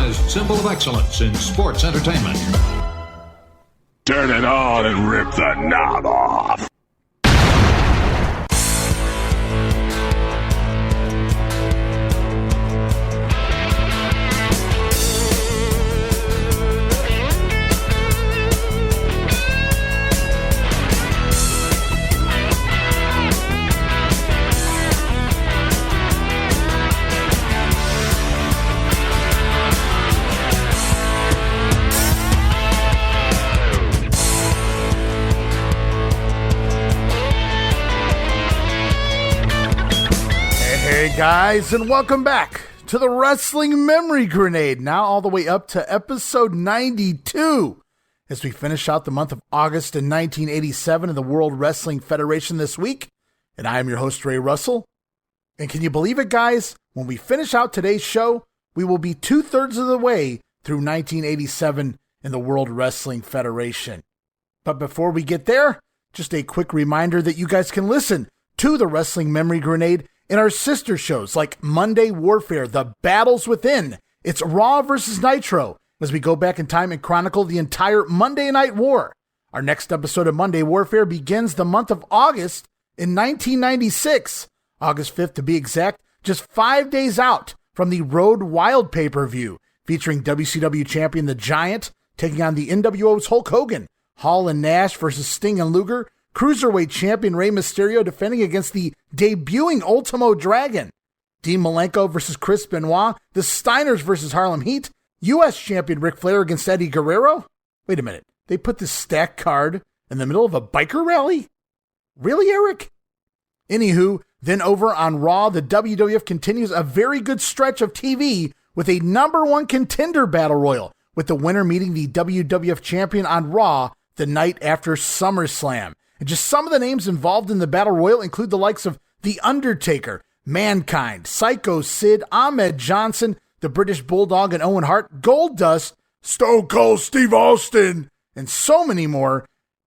recognized symbol of excellence in sports entertainment. Turn it on and rip the knob off. Hey guys, and welcome back to the Wrestling Memory Grenade, now all the way up to episode 92, as we finish out the month of August in 1987 in the World Wrestling Federation this week. And I am your host, Ray Russell. And can you believe it, guys? When we finish out today's show, we will be 2/3 of the way through 1987 in the World Wrestling Federation. But before we get there, just a quick reminder that you guys can listen to the Wrestling Memory Grenade in our sister shows like Monday Warfare, The Battles Within. It's Raw versus Nitro, as we go back in time and chronicle the entire Monday Night War. Our next episode of Monday Warfare begins the month of August in 1996, August 5th to be exact, just 5 days out from the Road Wild pay-per-view, featuring WCW champion The Giant taking on the NWO's Hulk Hogan, Hall and Nash versus Sting and Luger, Cruiserweight champion Rey Mysterio defending against the debuting Ultimo Dragon, Dean Malenko versus Chris Benoit, the Steiners versus Harlem Heat, U.S. champion Ric Flair against Eddie Guerrero. Wait a minute, they put this stacked card in the middle of a biker rally? Really, Eric? Anywho, then over on Raw, the WWF continues a very good stretch of TV with a #1 contender battle royal, with the winner meeting the WWF champion on Raw the night after SummerSlam. And just some of the names involved in the Battle Royal include the likes of The Undertaker, Mankind, Psycho Sid, Ahmed Johnson, the British Bulldog and Owen Hart, Goldust, Stone Cold Steve Austin, and so many more.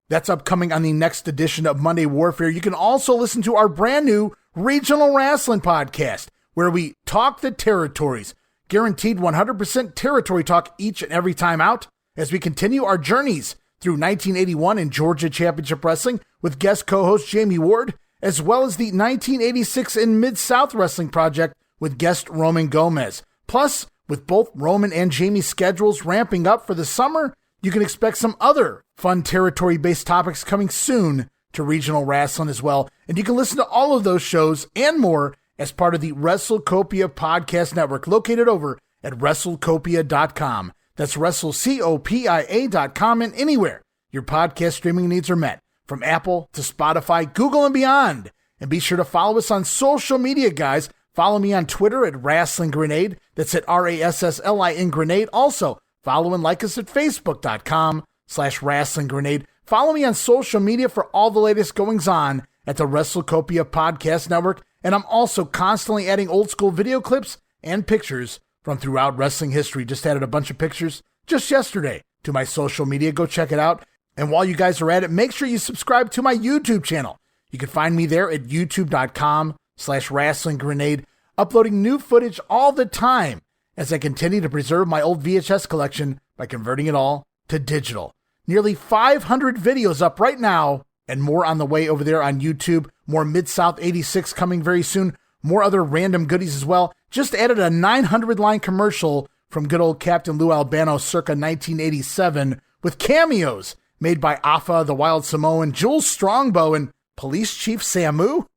That's upcoming on the next edition of Monday Warfare. You can also listen to our brand new Regional Wrestling podcast, where we talk the territories. Guaranteed 100% territory talk each and every time out, as we continue our journeys through 1981 in Georgia Championship Wrestling with guest co-host Jamie Ward, as well as the 1986 in Mid-South Wrestling Project with guest Roman Gomez. Plus, with both Roman and Jamie's schedules ramping up for the summer, you can expect some other fun territory-based topics coming soon to Regional Wrestling as well. And you can listen to all of those shows and more as part of the WrestleCopia Podcast Network, located over at WrestleCopia.com. That's WrestleCopia.com, and anywhere your podcast streaming needs are met, from Apple to Spotify, Google, and beyond. And be sure to follow us on social media, guys. Follow me on Twitter at Wrestling Grenade. That's at RASSLIN Grenade. Also, follow and like us at Facebook.com/Wrestling Grenade. Follow me on social media for all the latest goings on at the WrestleCopia Podcast Network. And I'm also constantly adding old school video clips and pictures from throughout wrestling history. Just added a bunch of pictures just yesterday to my social media. Go check it out. And while you guys are at it, make sure you subscribe to my YouTube channel. You can find me there at youtube.com/Wrestling Grenade, uploading new footage all the time as I continue to preserve my old VHS collection by converting it all to digital. Nearly 500 videos up right now, and more on the way over there on YouTube. More Mid-South 86 coming very soon. More other random goodies as well. Just added a 900-line commercial from good old Captain Lou Albano circa 1987 with cameos made by Afa, the Wild Samoan, Jules Strongbow, and Police Chief Samu.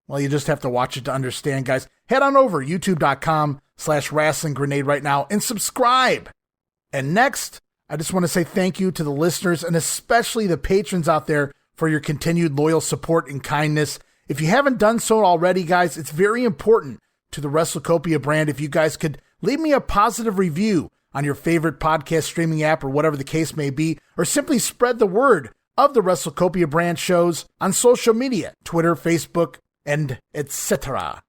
Well, you just have to watch it to understand, guys. Head on over youtube.com/Wrestling Grenade right now and subscribe. And next, I just want to say thank you to the listeners and especially the patrons out there for your continued loyal support and kindness. If you haven't done so already, guys, it's very important to the WrestleCopia brand if you guys could leave me a positive review on your favorite podcast streaming app or whatever the case may be, or simply spread the word of the WrestleCopia brand shows on social media, Twitter, Facebook, and etc.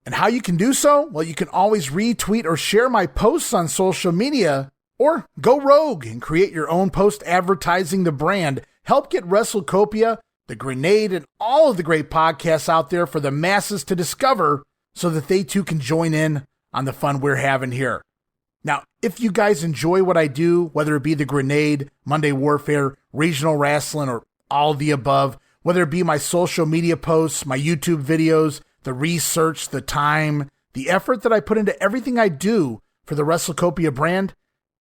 And how you can do so? Well, you can always retweet or share my posts on social media, or go rogue and create your own post advertising the brand. Help get WrestleCopia, the Grenade, and all of the great podcasts out there for the masses to discover so that they too can join in on the fun we're having here. Now, if you guys enjoy what I do, whether it be the Grenade, Monday Warfare, regional wrestling, or all the above, whether it be my social media posts, my YouTube videos, the research, the time, the effort that I put into everything I do for the WrestleCopia brand,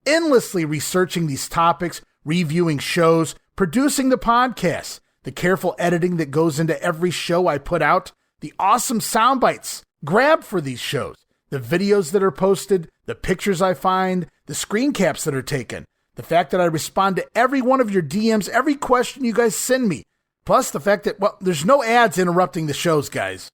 endlessly researching these topics, reviewing shows, producing the podcasts, the careful editing that goes into every show I put out, the awesome sound bites grabbed for these shows, the videos that are posted, the pictures I find, the screen caps that are taken, the fact that I respond to every one of your DMs, every question you guys send me, plus the fact that, well, there's no ads interrupting the shows, guys.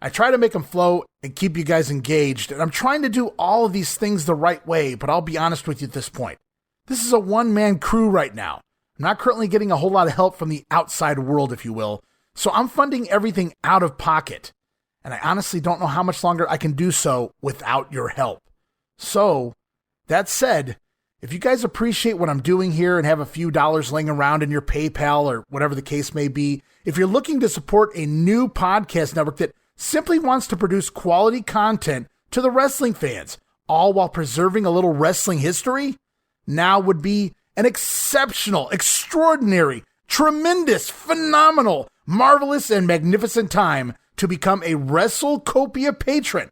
I try to make them flow and keep you guys engaged, and I'm trying to do all of these things the right way, but I'll be honest with you at this point. This is a one-man crew right now. I'm not currently getting a whole lot of help from the outside world, if you will, so I'm funding everything out of pocket. And I honestly don't know how much longer I can do so without your help. So, that said, if you guys appreciate what I'm doing here and have a few dollars laying around in your PayPal or whatever the case may be, if you're looking to support a new podcast network that simply wants to produce quality content to the wrestling fans, all while preserving a little wrestling history, now would be an exceptional, extraordinary, tremendous, phenomenal, marvelous, and magnificent time to become a WrestleCopia patron.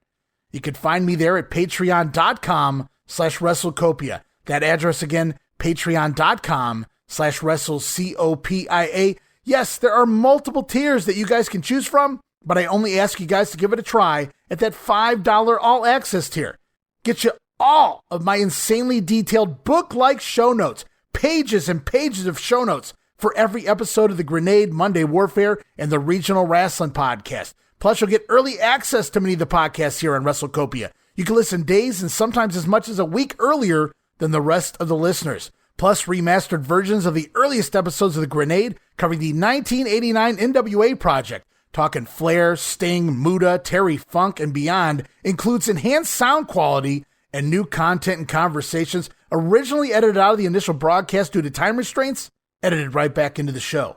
You can find me there at patreon.com/WrestleCopia. That address again, patreon.com/WrestleCopia. Yes, there are multiple tiers that you guys can choose from, but I only ask you guys to give it a try at that $5 all access tier. Get you all of my insanely detailed book-like show notes, pages and pages of show notes for every episode of the Grenade, Monday Warfare, and the Regional Wrestling Podcast. Plus, you'll get early access to many of the podcasts here on WrestleCopia. You can listen days and sometimes as much as a week earlier than the rest of the listeners. Plus, remastered versions of the earliest episodes of the Grenade covering the 1989 NWA project, talking Flair, Sting, Muta, Terry Funk, and beyond, includes enhanced sound quality and new content and conversations originally edited out of the initial broadcast due to time restraints, edited right back into the show.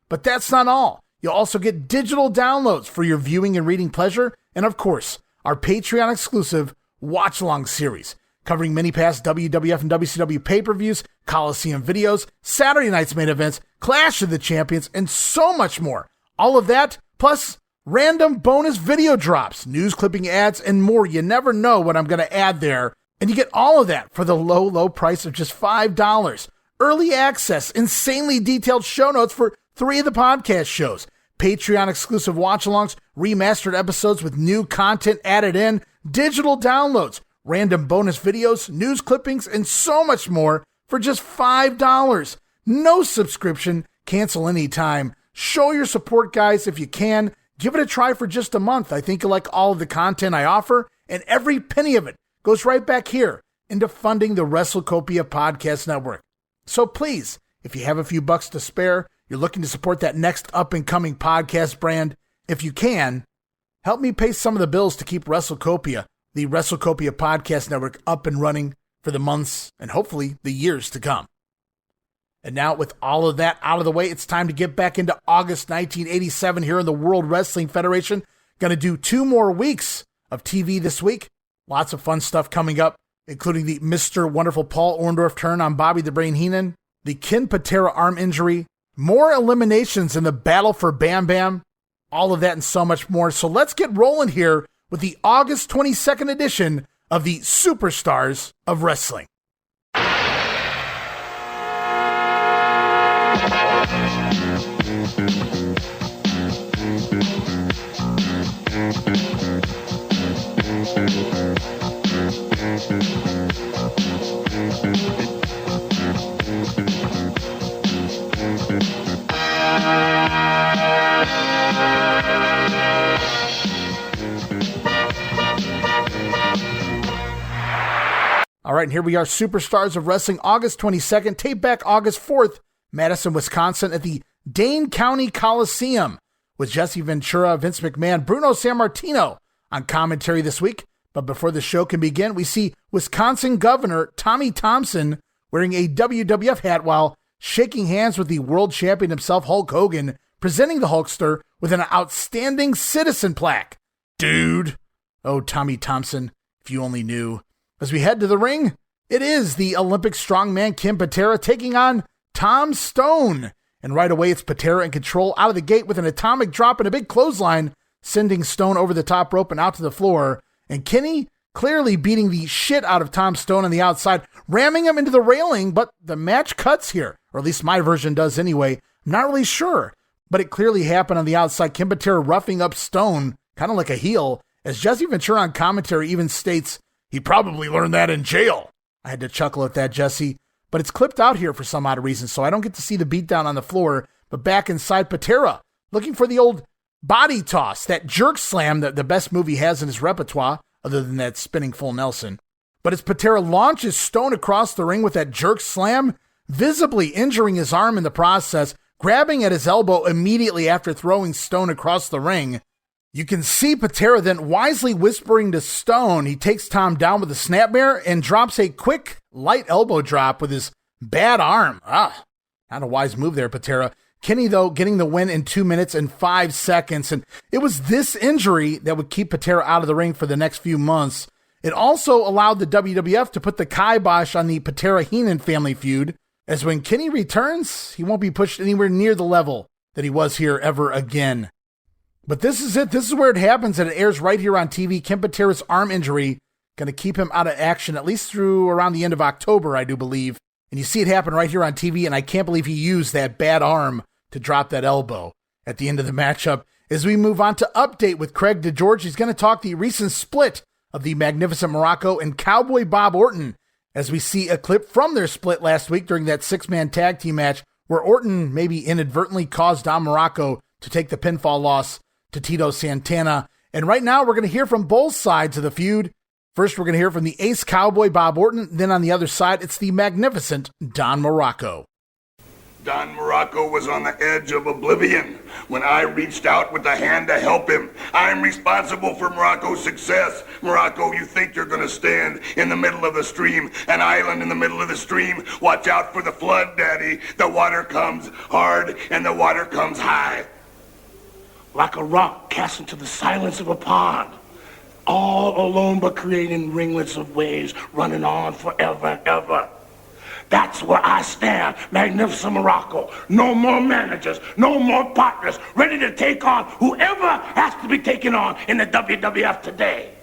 But that's not all. You'll also get digital downloads for your viewing and reading pleasure, and of course, our Patreon exclusive watch-along series, covering many past WWF and WCW pay-per-views, Coliseum videos, Saturday night's main events, Clash of the Champions, and so much more. All of that, plus random bonus video drops, news clipping ads, and more. You never know what I'm going to add there. And you get all of that for the low, low price of just $5. Early access, insanely detailed show notes for 3 of the podcast shows, Patreon exclusive watch-alongs, remastered episodes with new content added in, digital downloads, random bonus videos, news clippings, and so much more for just $5. No subscription, cancel anytime. Show your support, guys, if you can. Give it a try for just a month. I think you'll like all of the content I offer, and every penny of it goes right back here into funding the WrestleCopia Podcast Network. So please, if you have a few bucks to spare, you're looking to support that next up-and-coming podcast brand, if you can, help me pay some of the bills to keep WrestleCopia, the WrestleCopia Podcast Network, up and running for the months and hopefully the years to come. And now, with all of that out of the way, it's time to get back into August 1987 here in the World Wrestling Federation. Going to do 2 more weeks of TV this week. Lots of fun stuff coming up, including the Mr. Wonderful Paul Orndorff turn on Bobby the Brain Heenan, the Ken Patera arm injury, more eliminations in the battle for Bam Bam, all of that and so much more. So let's get rolling here with the August 22nd edition of the Superstars of Wrestling. All right, and here we are, Superstars of Wrestling, August 22nd, tape back August 4th, Madison, Wisconsin, at the Dane County Coliseum, with Jesse Ventura, Vince McMahon, Bruno Sammartino on commentary this week. But before the show can begin, we see Wisconsin Governor Tommy Thompson wearing a WWF hat while shaking hands with the world champion himself, Hulk Hogan, presenting the Hulkster with an outstanding citizen plaque. Dude. Oh, Tommy Thompson, if you only knew. As we head to the ring, it is the Olympic strongman Kim Patera taking on Tom Stone. And right away, it's Patera in control out of the gate with an atomic drop and a big clothesline, sending Stone over the top rope and out to the floor. And Kenny clearly beating the shit out of Tom Stone on the outside, ramming him into the railing, but the match cuts here, or at least my version does anyway. I'm not really sure, but it clearly happened on the outside. Kim Patera roughing up Stone, kind of like a heel, as Jesse Ventura on commentary even states, he probably learned that in jail. I had to chuckle at that, Jesse, but it's clipped out here for some odd reason, so I don't get to see the beatdown on the floor, but back inside, Patera, looking for the old body toss, that jerk slam, the best move he has in his repertoire, other than that spinning full Nelson. But as Patera launches Stone across the ring with that jerk slam, visibly injuring his arm in the process, grabbing at his elbow immediately after throwing Stone across the ring. You can see Patera then wisely whispering to Stone. He takes Tom down with a snapmare and drops a quick, light elbow drop with his bad arm. Not a wise move there, Patera. Kenny, though, getting the win in 2 minutes and 5 seconds. And it was this injury that would keep Patera out of the ring for the next few months. It also allowed the WWF to put the kibosh on the Patera Heenan family feud, as when Kenny returns, he won't be pushed anywhere near the level that he was here ever again. But this is it. This is where it happens, and it airs right here on TV. Kim Patera's arm injury going to keep him out of action at least through around the end of October, I do believe. And you see it happen right here on TV, and I can't believe he used that bad arm to drop that elbow at the end of the matchup. As we move on to Update with Craig DeGeorge, he's going to talk the recent split of the Magnificent Muraco and Cowboy Bob Orton, as we see a clip from their split last week during that six-man tag team match where Orton maybe inadvertently caused Don Muraco to take the pinfall loss to Tito Santana. And right now we're going to hear from both sides of the feud. First, we're going to hear from the ace Cowboy Bob Orton. Then on the other side, it's the Magnificent Don Muraco. Don Muraco was on the edge of oblivion when I reached out with a hand to help him. I'm responsible for Muraco's success. Muraco, you think you're gonna stand in the middle of the stream, an island in the middle of the stream? Watch out for the flood, Daddy. The water comes hard and the water comes high. Like a rock cast into the silence of a pond, all alone but creating ringlets of waves running on forever and ever. That's where I stand, Magnificent Muraco. No more managers, no more partners, ready to take on whoever has to be taken on in the WWF today.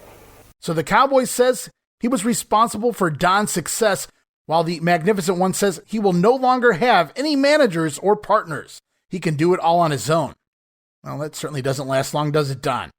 So the Cowboy says he was responsible for Don's success, while the Magnificent One says he will no longer have any managers or partners. He can do it all on his own. Well, that certainly doesn't last long, does it, Don?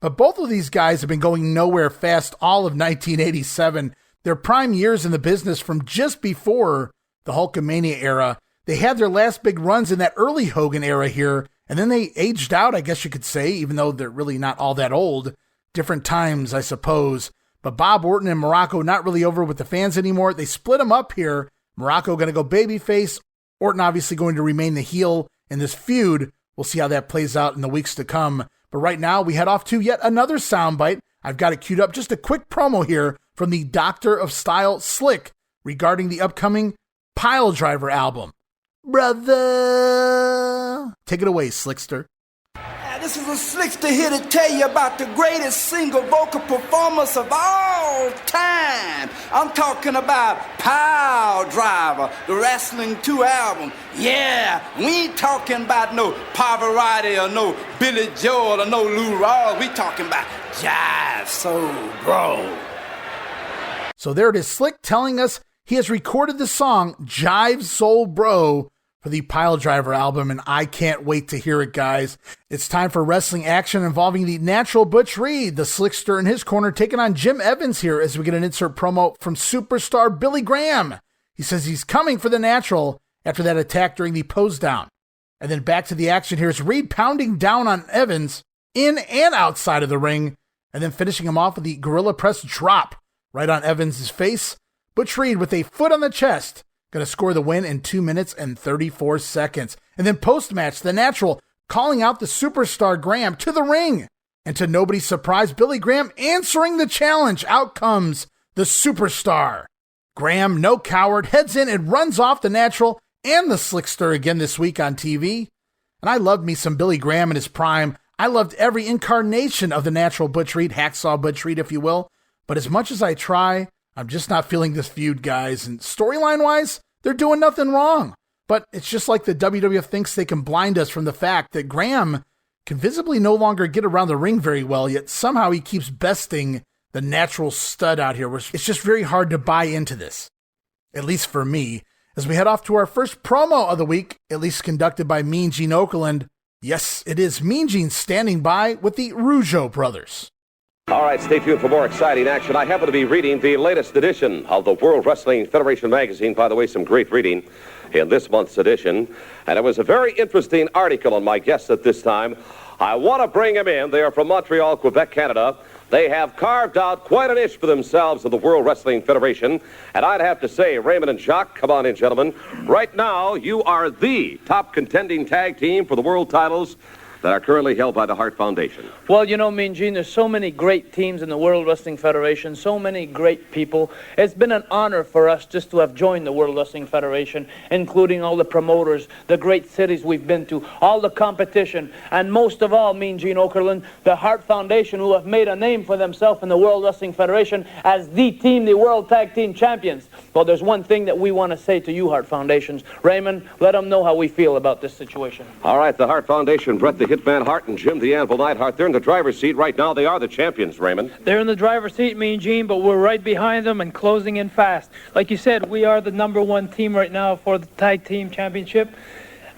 But both of these guys have been going nowhere fast all of 1987. Their prime years in the business from just before the Hulkamania era. They had their last big runs in that early Hogan era here, and then they aged out, I guess you could say, even though they're really not all that old. Different times, I suppose. But Bob Orton and Muraco not really over with the fans anymore. They split them up here. Muraco going to go babyface. Orton obviously going to remain the heel in this feud. We'll see how that plays out in the weeks to come. But right now, we head off to yet another soundbite. I've got it queued up. Just a quick promo here from the Doctor of Style, Slick, regarding the upcoming Piledriver album. Brother! Take it away, Slickster. This is a Slickster here to tell you about the greatest single vocal performance of all time. I'm talking about Piledriver, the Wrestling 2 album. Yeah, we ain't talking about no Pavarotti or no Billy Joel or no Lou Rawls. We talking about Jive Soul Bros. So there it is, Slick telling us he has recorded the song Jive Soul Bro for the Piledriver album, and I can't wait to hear it, guys. It's time for wrestling action involving the natural Butch Reed, the Slickster in his corner, taking on Jim Evans here as we get an insert promo from superstar Billy Graham. He says he's coming for the natural after that attack during the pose down. And then back to the action. Here's Reed pounding down on Evans in and outside of the ring, and then finishing him off with the Gorilla Press drop right on Evans' face. Butch Reed with a foot on the chest, going to score the win in 2 minutes and 34 seconds. And then post-match, the natural calling out the superstar Graham to the ring. And to nobody's surprise, Billy Graham answering the challenge. Out comes the superstar. Graham, no coward, heads in and runs off the natural and the Slickster again this week on TV. And I loved me some Billy Graham in his prime. I loved every incarnation of the natural Butch Reed, Hacksaw Butch Reed, if you will. But as much as I try, I'm just not feeling this feud, guys. And storyline-wise, they're doing nothing wrong. But it's just like the WWF thinks they can blind us from the fact that Graham can visibly no longer get around the ring very well, yet somehow he keeps besting the natural stud out here, which it's just very hard to buy into this, at least for me, as we head off to our first promo of the week, at least conducted by Mean Gene Okerlund. Yes, it is Mean Gene standing by with the Rougeau brothers. All right, stay tuned for more exciting action. I happen to be reading the latest edition of the World Wrestling Federation magazine. By the way, some great reading in this month's edition. And it was a very interesting article on my guests at this time. I want to bring them in. They are from Montreal, Quebec, Canada. They have carved out quite a niche for themselves in the World Wrestling Federation. And I'd have to say, Raymond and Jacques, come on in, gentlemen. Right now, you are the top contending tag team for the world titles that are currently held by the Hart Foundation. Well, you know, Mean Gene, there's so many great teams in the World Wrestling Federation, so many great people. It's been an honor for us just to have joined the World Wrestling Federation, including all the promoters, the great cities we've been to, all the competition, and most of all, Mean Gene Okerlund, the Hart Foundation, who have made a name for themselves in the World Wrestling Federation as the team, the World Tag Team Champions. Well, there's one thing that we want to say to you, Hart Foundations. Raymond, let them know how we feel about this situation. All right, the Hart Foundation, Bret the Hitman Hart and Jim the Anvil Neidhart, they're in the driver's seat right now. They are the champions, Raymond. They're in the driver's seat, Mean Gene, but we're right behind them and closing in fast. Like you said, we are the #1 team right now for the Tag Team Championship.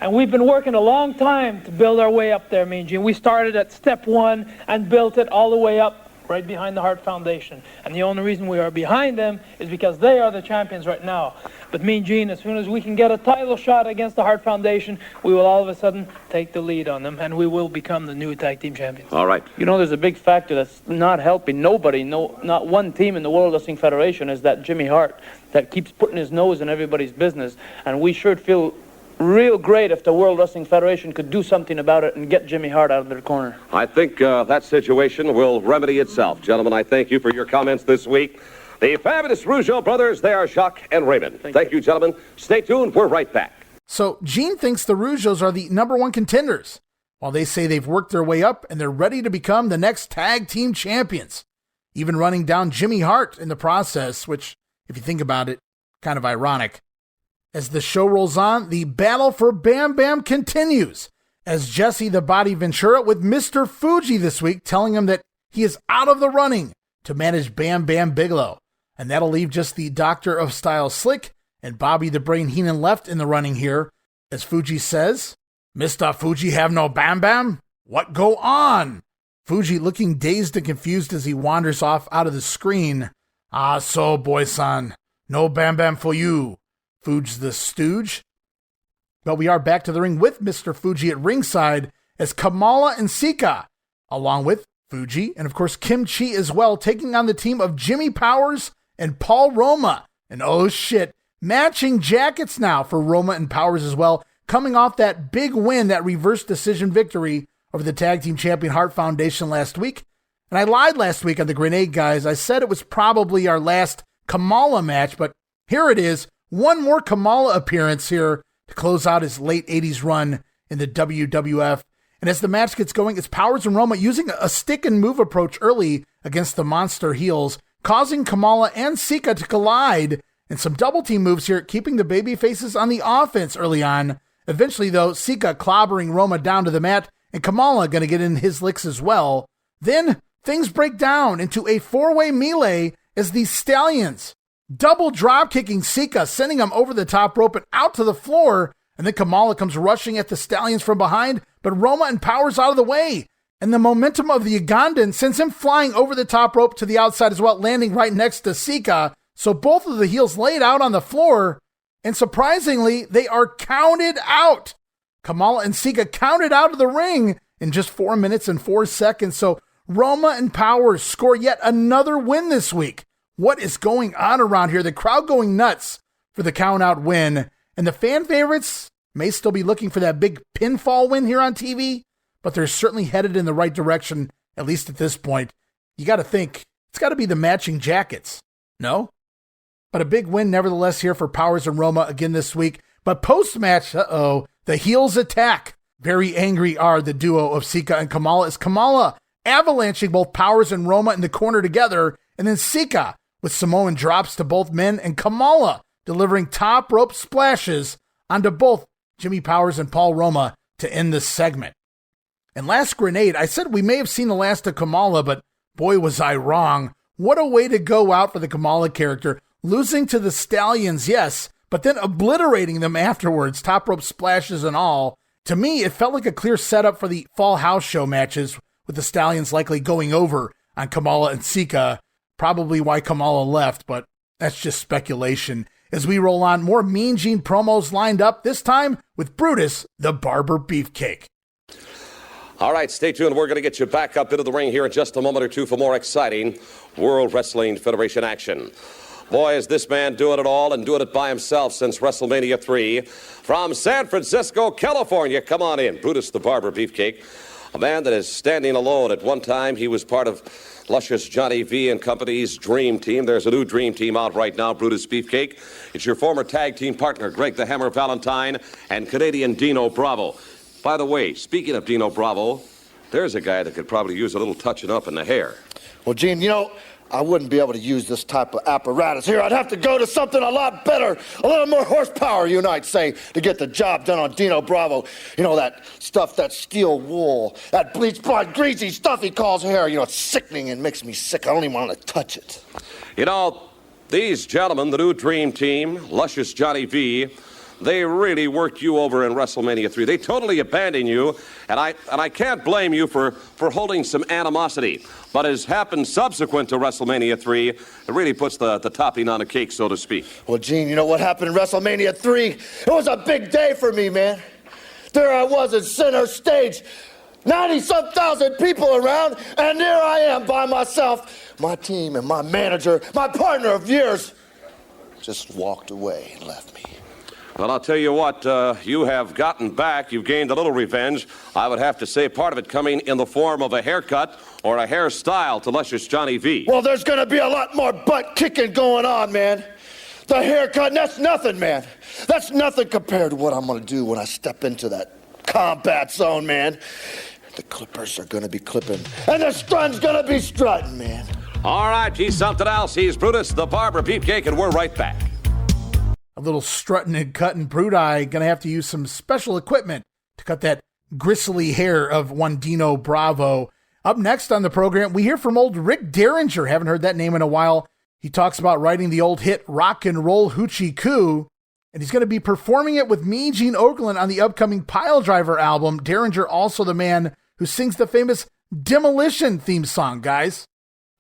And we've been working a long time to build our way up there, Mean Gene. We started at step 1 and built it all the way up right behind the Hart Foundation. And the only reason we are behind them is because they are the champions right now. But Mean Gene, as soon as we can get a title shot against the Hart Foundation, we will all of a sudden take the lead on them, and we will become the new tag team champions. All right. You know, there's a big factor that's not helping nobody, not one team in the World Wrestling Federation, is that Jimmy Hart that keeps putting his nose in everybody's business. And we sure feel real great if the World Wrestling Federation could do something about it and get Jimmy Hart out of their corner. I think that situation will remedy itself. Gentlemen, I thank you for your comments this week. The fabulous Rougeau brothers, they are Jacques and Raymond. Thank you, gentlemen. Stay tuned. We're right back. So Gene thinks the Rougeaus are the #1 contenders, while they say they've worked their way up and they're ready to become the next tag team champions, even running down Jimmy Hart in the process, which, if you think about it, kind of ironic. As the show rolls on, the battle for Bam Bam continues, as Jesse the Body Ventura with Mr. Fuji this week telling him that he is out of the running to manage Bam Bam Bigelow. And that'll leave just the Doctor of Style Slick and Bobby the Brain Heenan left in the running here. As Fuji says, "Mr. Fuji have no Bam Bam? What go on?" Fuji looking dazed and confused as he wanders off out of the screen. "Ah, so, boy-san, no Bam Bam for you, Fuge the Stooge." But we are back to the ring with Mr. Fuji at ringside as KAMALA and SIKA, along with Fuji and, of course, Kim Chi as well, taking on the team of Jimmy Powers and Paul Roma. And oh shit, matching jackets now for Roma and Powers as well, coming off that big win, that reverse decision victory over the tag team champion Hart Foundation last week. And I lied last week on the Grenade Guys. I said it was probably our last KAMALA match, but here it is. One more KAMALA appearance here to close out his late 80s run in the WWF. And as the match gets going, it's Powers and Roma using a stick and move approach early against the monster heels, causing KAMALA and SIKA to collide, and some double team moves here, keeping the baby faces on the offense early on. Eventually, though, SIKA clobbering Roma down to the mat, and KAMALA going to get in his licks as well. Then things break down into a four-way melee as the Stallions double drop kicking SIKA, sending him over the top rope and out to the floor. And then KAMALA comes rushing at the Stallions from behind, but Roma and Powers out of the way. And the momentum of the Ugandan sends him flying over the top rope to the outside as well, landing right next to SIKA. So both of the heels laid out on the floor, and surprisingly, they are counted out. KAMALA and SIKA counted out of the ring in just 4 minutes and 4 seconds. So Roma and Powers score yet another win this week. What is going on around here? The crowd going nuts for the count-out win. And the fan favorites may still be looking for that big pinfall win here on TV, but they're certainly headed in the right direction, at least at this point. You got to think, it's got to be the matching jackets, no? But a big win nevertheless here for Powers and Roma again this week. But post-match, the heels attack. Very angry are the duo of SIKA and KAMALA as KAMALA avalanching both Powers and Roma in the corner together, and then SIKA with Samoan drops to both men, and KAMALA delivering top rope splashes onto both Jimmy Powers and Paul Roma to end this segment. And last grenade, I said we may have seen the last of KAMALA, but boy was I wrong. What a way to go out for the KAMALA character, losing to the Stallions, yes, but then obliterating them afterwards, top rope splashes and all. To me, it felt like a clear setup for the Fall House show matches, with the Stallions likely going over on KAMALA and SIKA, probably why KAMALA left, but that's just speculation. As we roll on, more Mean Gene promos lined up, this time with Brutus the Barber Beefcake. All right, stay tuned. We're going to get you back up into the ring here in just a moment or two for more exciting World Wrestling Federation action. Boy, is this man doing it all and doing it by himself since WrestleMania 3. From San Francisco, California, come on in, Brutus the Barber Beefcake. A man that is standing alone. At one time, he was part of luscious Johnny V and Company's Dream Team. There's a new Dream Team out right now, Brutus Beefcake. It's your former tag team partner, Greg the Hammer Valentine, and Canadian Dino Bravo. By the way, speaking of Dino Bravo, there's a guy that could probably use a little touching up in the hair. Well, Gene, you know, I wouldn't be able to use this type of apparatus here. I'd have to go to something a lot better, a little more horsepower, you might say, to get the job done on Dino Bravo. You know, that stuff, that steel wool, that bleach blonde, greasy stuff he calls hair. You know, it's sickening and makes me sick. I don't even want to touch it. You know, these gentlemen, the new Dream Team, luscious Johnny V, they really worked you over in WrestleMania 3. They totally abandoned you, and I can't blame you for holding some animosity. But as happened subsequent to WrestleMania 3, it really puts the topping on the cake, so to speak. Well, Gene, you know what happened in WrestleMania 3? It was a big day for me, man. There I was at center stage, 90-some thousand people around, and there I am by myself. My team and my manager, my partner of years, just walked away and left me. Well, I'll tell you what, you have gotten back. You've gained a little revenge. I would have to say part of it coming in the form of a haircut or a hairstyle to luscious Johnny V. Well, there's going to be a lot more butt kicking going on, man. The haircut, that's nothing, man. That's nothing compared to what I'm going to do when I step into that combat zone, man. The clippers are going to be clipping, and the strut's going to be strutting, man. All right, he's something else. He's Brutus the Barber Beefcake, and we're right back. A little strutting and cutting. Brudi going to have to use some special equipment to cut that gristly hair of one Dino Bravo. Up next on the program, we hear from old Rick Derringer. Haven't heard that name in a while. He talks about writing the old hit Rock and Roll Hoochie Coo, and he's going to be performing it with Mean Gene Okerlund on the upcoming Piledriver album. Derringer also the man who sings the famous Demolition theme song, guys.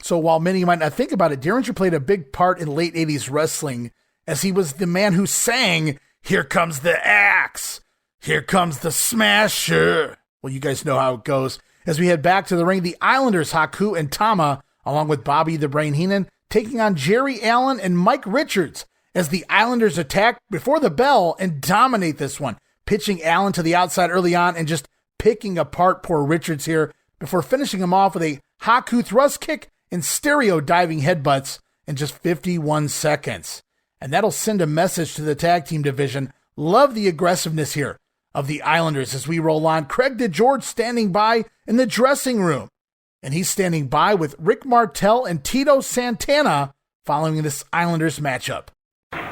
So while many might not think about it, Derringer played a big part in late 80s wrestling, as he was the man who sang, "Here comes the axe, here comes the smasher." Well, you guys know how it goes. As we head back to the ring, the Islanders, Haku and Tama, along with Bobby the Brain Heenan, taking on Jerry Allen and Mike Richards, as the Islanders attack before the bell and dominate this one, pitching Allen to the outside early on and just picking apart poor Richards here before finishing him off with a Haku thrust kick and stereo diving headbutts in just 51 seconds. And that'll send a message to the tag team division. Love the aggressiveness here of the Islanders as we roll on. Craig DeGeorge standing by in the dressing room. And he's standing by with Rick Martel and Tito Santana following this Islanders matchup.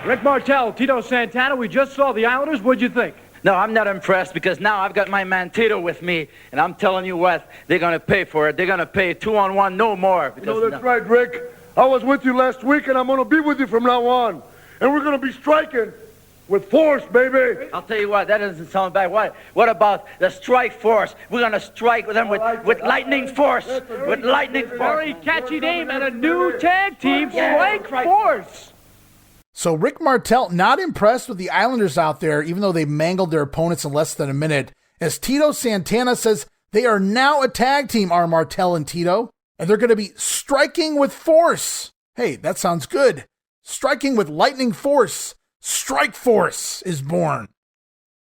Rick Martel, Tito Santana, we just saw the Islanders. What'd you think? No, I'm not impressed because now I've got my man Tito with me, and I'm telling you what, they're going to pay for it. They're going to pay 2-on-1, no more. You know, that's right, Rick. I was with you last week, and I'm going to be with you from now on. And we're going to be striking with force, baby. I'll tell you what, that doesn't sound bad. What about the strike force? We're going to strike with them with lightning force. With lightning force. Very catchy name and a new tag team, Strike Force. So Rick Martel not impressed with the Islanders out there, even though they mangled their opponents in less than a minute, as Tito Santana says they are now a tag team, are Martel and Tito, and they're going to be striking with force. Hey, that sounds good. Striking with lightning force, Strike Force is born.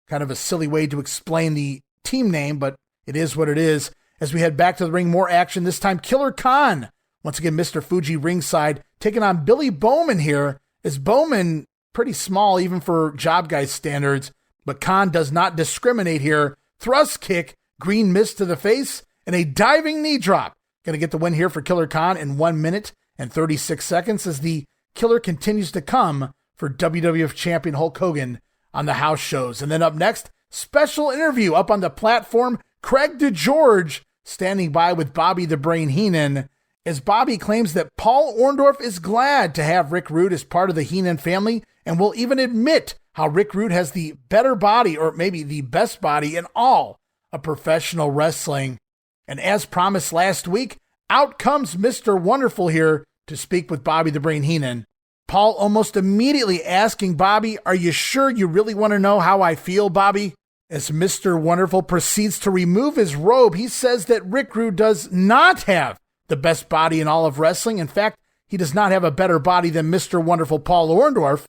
Kind of a silly way to explain the team name, but it is what it is. As we head back to the ring, more action, this time Killer Khan. Once again, Mr. Fuji ringside, taking on Billy Bowman here. As Bowman, pretty small even for job guy standards, but Khan does not discriminate here. Thrust kick, green mist to the face, and a diving knee drop. Going to get the win here for Killer Khan in 1 minute and 36 seconds as the killer continues to come for WWF champion Hulk Hogan on the house shows. And then up next, special interview up on the platform, Craig DeGeorge standing by with Bobby the Brain Heenan, as Bobby claims that Paul Orndorff is glad to have Rick Rude as part of the Heenan family and will even admit how Rick Rude has the better body, or maybe the best body in all of professional wrestling. And as promised last week, out comes Mr. Wonderful here to speak with Bobby the Brain Heenan. Paul almost immediately asking Bobby, "Are you sure you really want to know how I feel, Bobby?" As Mr. Wonderful proceeds to remove his robe, he says that Rick Rude does not have the best body in all of wrestling. In fact, he does not have a better body than Mr. Wonderful Paul Orndorff.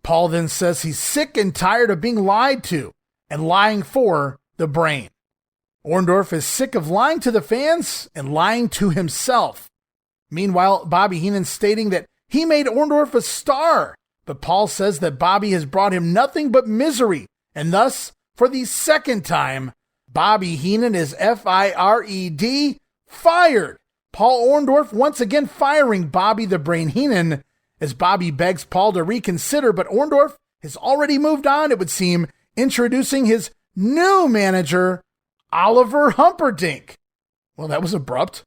Paul then says he's sick and tired of being lied to and lying for the Brain. Orndorff is sick of lying to the fans and lying to himself. Meanwhile, Bobby Heenan stating that he made Orndorff a star, but Paul says that Bobby has brought him nothing but misery, and thus, for the second time, Bobby Heenan is F-I-R-E-D, fired. Paul Orndorff once again firing Bobby the Brain Heenan, as Bobby begs Paul to reconsider, but Orndorff has already moved on, it would seem, introducing his new manager, Oliver Humperdink. Well, that was abrupt.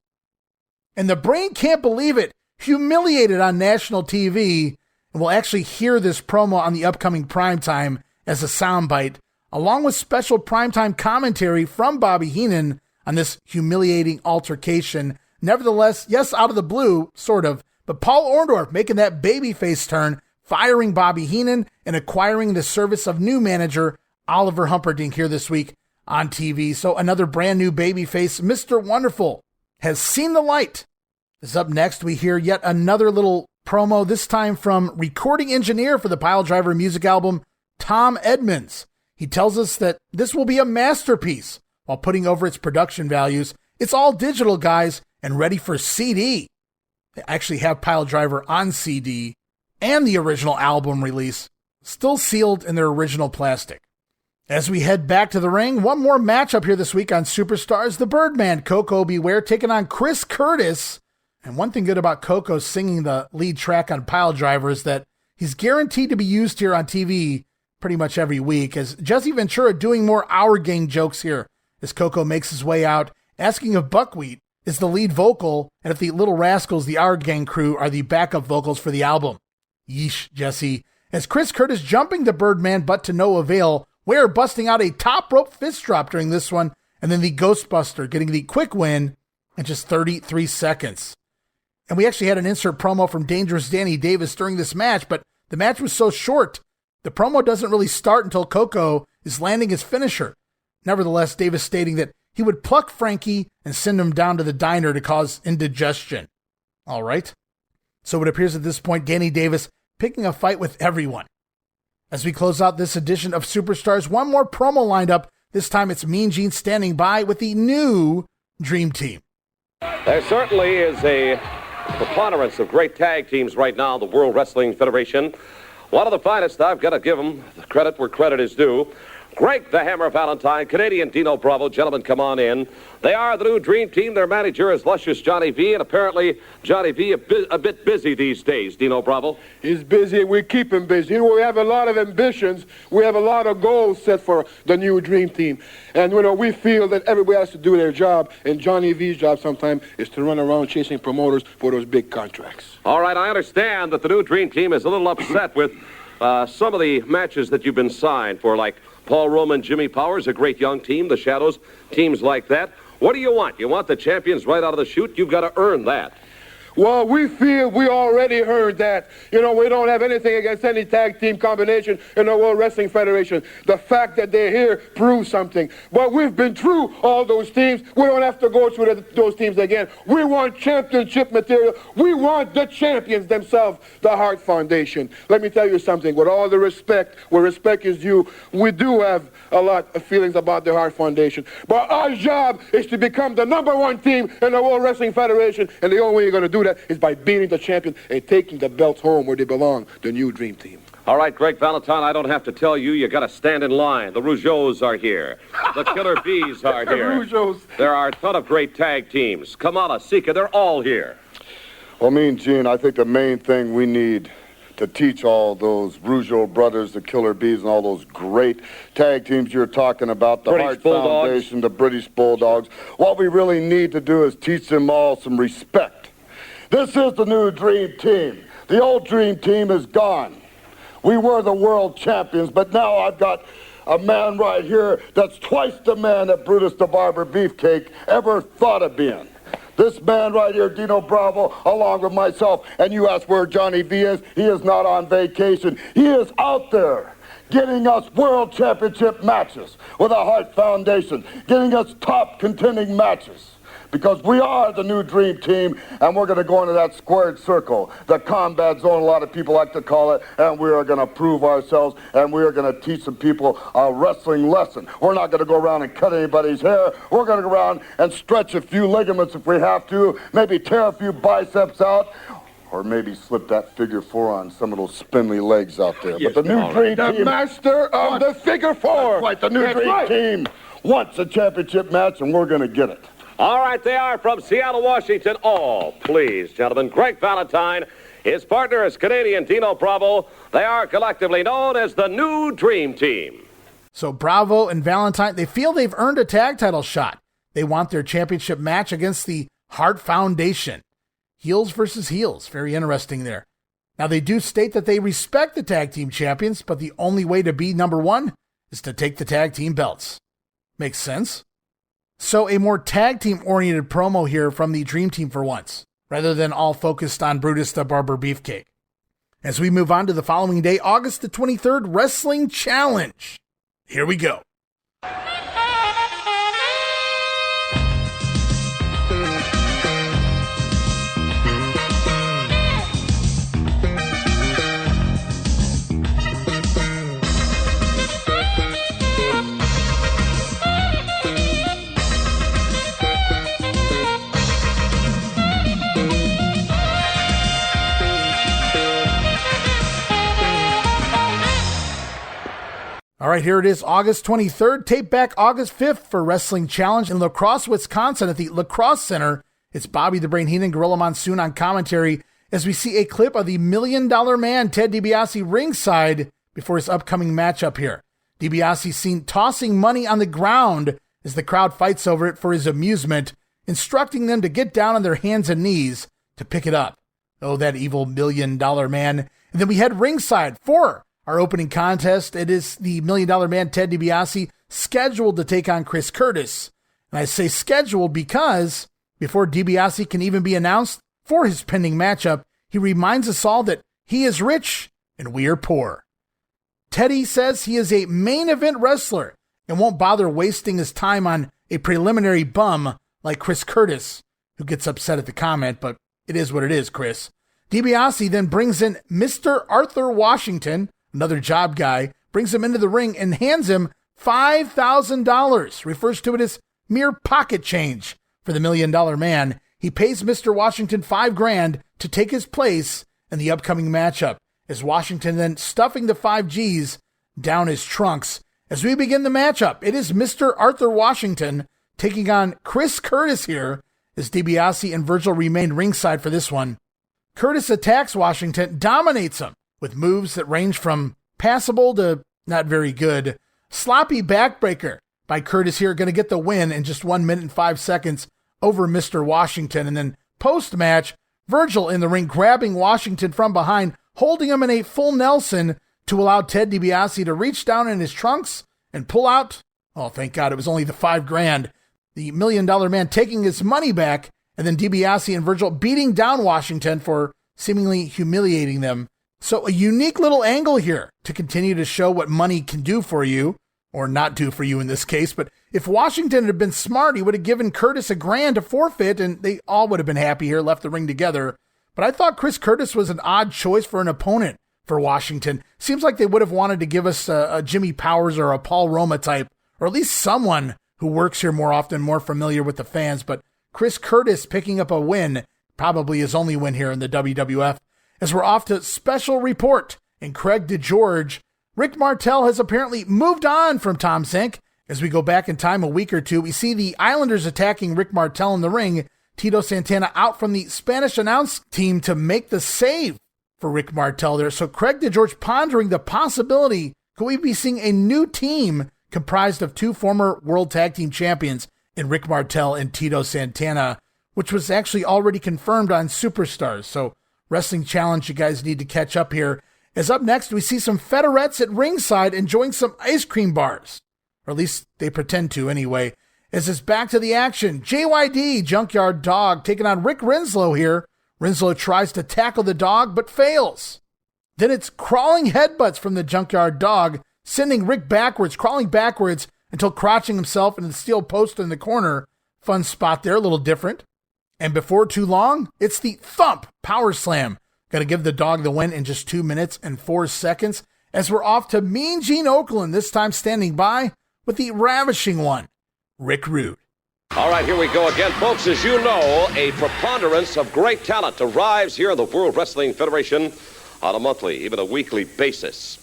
And the Brain can't believe it, humiliated on national TV, and we'll actually hear this promo on the upcoming primetime as a soundbite, along with special primetime commentary from Bobby Heenan on this humiliating altercation. Nevertheless, yes, out of the blue, sort of, but Paul Orndorff making that babyface turn, firing Bobby Heenan and acquiring the service of new manager Oliver Humperdink here this week on TV. So another brand new babyface, Mr. Wonderful, has seen the light. As up next, we hear yet another little promo, this time from recording engineer for the Piledriver music album, Tom Edmonds. He tells us that this will be a masterpiece while putting over its production values. It's all digital, guys, and ready for CD. They actually have Piledriver on CD and the original album release, still sealed in their original plastic. As we head back to the ring, one more matchup here this week on Superstars. The Birdman, Koko B. Ware, taking on Chris Curtis. And one thing good about Koko singing the lead track on Piledriver is that he's guaranteed to be used here on TV pretty much every week, as Jesse Ventura doing more Our Gang jokes here as Koko makes his way out, asking if Buckwheat is the lead vocal and if the Little Rascals, the Our Gang crew, are the backup vocals for the album. Yeesh, Jesse. As Chris Curtis jumping the Birdman, but to no avail, Ware busting out a top rope fist drop during this one, and then the Ghostbuster getting the quick win in just 33 seconds. And we actually had an insert promo from Dangerous Danny Davis during this match, but the match was so short, the promo doesn't really start until Koko is landing his finisher. Nevertheless, Davis stating that he would pluck Frankie and send him down to the diner to cause indigestion. All right. So it appears at this point, Danny Davis picking a fight with everyone. As we close out this edition of Superstars, one more promo lined up. This time it's Mean Gene standing by with the new Dream Team. There certainly is a preponderance of great tag teams right now in the World Wrestling Federation. One of the finest. I've got to give them the credit where credit is due. Greg the Hammer Valentine, Canadian Dino Bravo. Gentlemen, come on in. They are the new Dream Team. Their manager is Luscious Johnny V, and apparently Johnny V a bit busy these days, Dino Bravo. He's busy. We keep him busy. You know, we have a lot of ambitions. We have a lot of goals set for the new Dream Team. And, you know, we feel that everybody has to do their job, and Johnny V's job sometimes is to run around chasing promoters for those big contracts. All right, I understand that the new Dream Team is a little upset with some of the matches that you've been signed for, like Paul Roma and Jimmy Powers, a great young team, the Shadows, teams like that. What do you want? You want the champions right out of the chute? You've got to earn that. Well, we feel we already heard that. You know, we don't have anything against any tag team combination in the World Wrestling Federation. The fact that they're here proves something. But we've been through all those teams. We don't have to go through those teams again. We want championship material. We want the champions themselves, the Hart Foundation. Let me tell you something. With all the respect, where respect is due, we do have a lot of feelings about the Hart Foundation. But our job is to become the #1 team in the World Wrestling Federation, and the only way you're going to do that is by beating the champion and taking the belts home where they belong, the new Dream Team. All right, Greg Valentine, I don't have to tell you, you got to stand in line. The Rougeaus are here. The Killer Bees are here. Rougeaus. There are a ton of great tag teams. KAMALA, SIKA, they're all here. Well, me and Gene, I think the main thing we need to teach all those Rougeau brothers, the Killer Bees, and all those great tag teams you're talking about, the Hart Foundation, the British Bulldogs, what we really need to do is teach them all some respect. This is the new Dream Team. The old Dream Team is gone. We were the world champions, but now I've got a man right here that's twice the man that Brutus the Barber Beefcake ever thought of being. This man right here, Dino Bravo, along with myself, and you ask where Johnny V is, he is not on vacation. He is out there getting us world championship matches with the Hart Foundation, getting us top contending matches. Because we are the new Dream Team, and we're going to go into that squared circle, the combat zone, a lot of people like to call it, and we are going to prove ourselves, and we are going to teach some people a wrestling lesson. We're not going to go around and cut anybody's hair. We're going to go around and stretch a few ligaments if we have to, maybe tear a few biceps out, or maybe slip that figure four on some of those spindly legs out there. Yes, but the new Dream Team... The master of the figure four! That's right, the new Dream Team wants a championship match, and we're going to get it. All right, they are from Seattle, Washington. Oh, please, gentlemen. Greg Valentine, his partner is Canadian Dino Bravo. They are collectively known as the New Dream Team. So Bravo and Valentine, they feel they've earned a tag title shot. They want their championship match against the Hart Foundation. Heels versus heels. Very interesting there. Now, they do state that they respect the tag team champions, but the only way to be number one is to take the tag team belts. Makes sense? So a more tag team-oriented promo here from the Dream Team for once, rather than all focused on Brutus the Barber Beefcake. As we move on to the following day, August the 23rd, Wrestling Challenge. Here we go. All right, here it is, August 23rd. Tape back August 5th for Wrestling Challenge in La Crosse, Wisconsin at the La Crosse Center. It's Bobby the Brain Heenan, Gorilla Monsoon on commentary as we see a clip of the $1 Million Man, Ted DiBiase, ringside before his upcoming matchup here. DiBiase seen tossing money on the ground as the crowd fights over it for his amusement, instructing them to get down on their hands and knees to pick it up. Oh, that evil $1 Million Man. And then we head ringside for our opening contest. It is the $1 Million Man, Ted DiBiase, scheduled to take on Chris Curtis. And I say scheduled because before DiBiase can even be announced for his pending matchup, he reminds us all that he is rich and we are poor. Teddy says he is a main event wrestler and won't bother wasting his time on a preliminary bum like Chris Curtis, who gets upset at the comment, but it is what it is, Chris. DiBiase then brings in Mr. Arthur Washington, another job guy, brings him into the ring and hands him $5,000, refers to it as mere pocket change for the $1 Million Man. He pays Mr. Washington $5,000 to take his place in the upcoming matchup, as Washington then stuffing the 5 G's down his trunks. As we begin the matchup, it is Mr. Arthur Washington taking on Chris Curtis here, as DiBiase and Virgil remain ringside for this one. Curtis attacks Washington, dominates him with moves that range from passable to not very good. Sloppy backbreaker by Curtis here, going to get the win in just 1 minute and 5 seconds over Mr. Washington. And then post-match, Virgil in the ring grabbing Washington from behind, holding him in a full Nelson to allow Ted DiBiase to reach down in his trunks and pull out, oh, thank God, it was only the $5,000. The $1 Million Man taking his money back, and then DiBiase and Virgil beating down Washington for seemingly humiliating them. So a unique little angle here to continue to show what money can do for you, or not do for you in this case. But if Washington had been smart, he would have given Curtis $1,000 to forfeit, and they all would have been happy here, left the ring together. But I thought Chris Curtis was an odd choice for an opponent for Washington. Seems like they would have wanted to give us a Jimmy Powers or a Paul Roma type, or at least someone who works here more often, more familiar with the fans. But Chris Curtis picking up a win, probably his only win here in the WWF. As we're off to special report and Craig DeGeorge, Rick Martel has apparently moved on from Tom Zink. As we go back in time a week or two, we see the Islanders attacking Rick Martel in the ring, Tito Santana out from the Spanish announce team to make the save for Rick Martel there. So Craig DeGeorge pondering the possibility, could we be seeing a new team comprised of two former World Tag Team Champions in Rick Martel and Tito Santana, which was actually already confirmed on Superstars. So Wrestling Challenge, you guys need to catch up here. As up next, we see some Federettes at ringside enjoying some ice cream bars. Or at least they pretend to anyway. As it's back to the action, JYD, Junkyard Dog, taking on Rick Rinslow here. Rinslow tries to tackle the dog, but fails. Then it's crawling headbutts from the Junkyard Dog, sending Rick backwards, crawling backwards until crotching himself into the steel post in the corner. Fun spot there, a little different. And before too long, it's the thump power slam. Got to give the dog the win in just 2 minutes and 4 seconds as we're off to Mean Gene Okerlund, this time standing by with the ravishing one, Rick Rude. All right, here we go again, folks. As you know, a preponderance of great talent arrives here in the World Wrestling Federation on a monthly, even a weekly basis.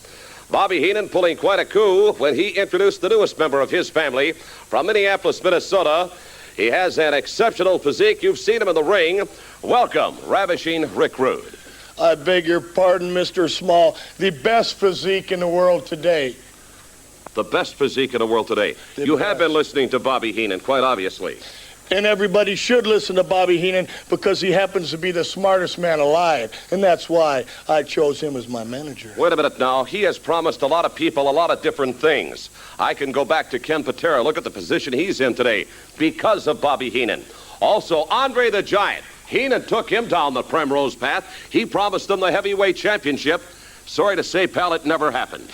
Bobby Heenan pulling quite a coup when he introduced the newest member of his family from Minneapolis, Minnesota. He has an exceptional physique. You've seen him in the ring. Welcome, ravishing Rick Rude. I beg your pardon, Mr. Small. The best physique in the world today. The best physique in the world today. You have been listening to Bobby Heenan, quite obviously. And everybody should listen to Bobby Heenan because he happens to be the smartest man alive. And that's why I chose him as my manager. Wait a minute now. He has promised a lot of people a lot of different things. I can go back to Ken Patera. Look at the position he's in today because of Bobby Heenan. Also, Andre the Giant. Heenan took him down the primrose path. He promised him the heavyweight championship. Sorry to say, pal, it never happened.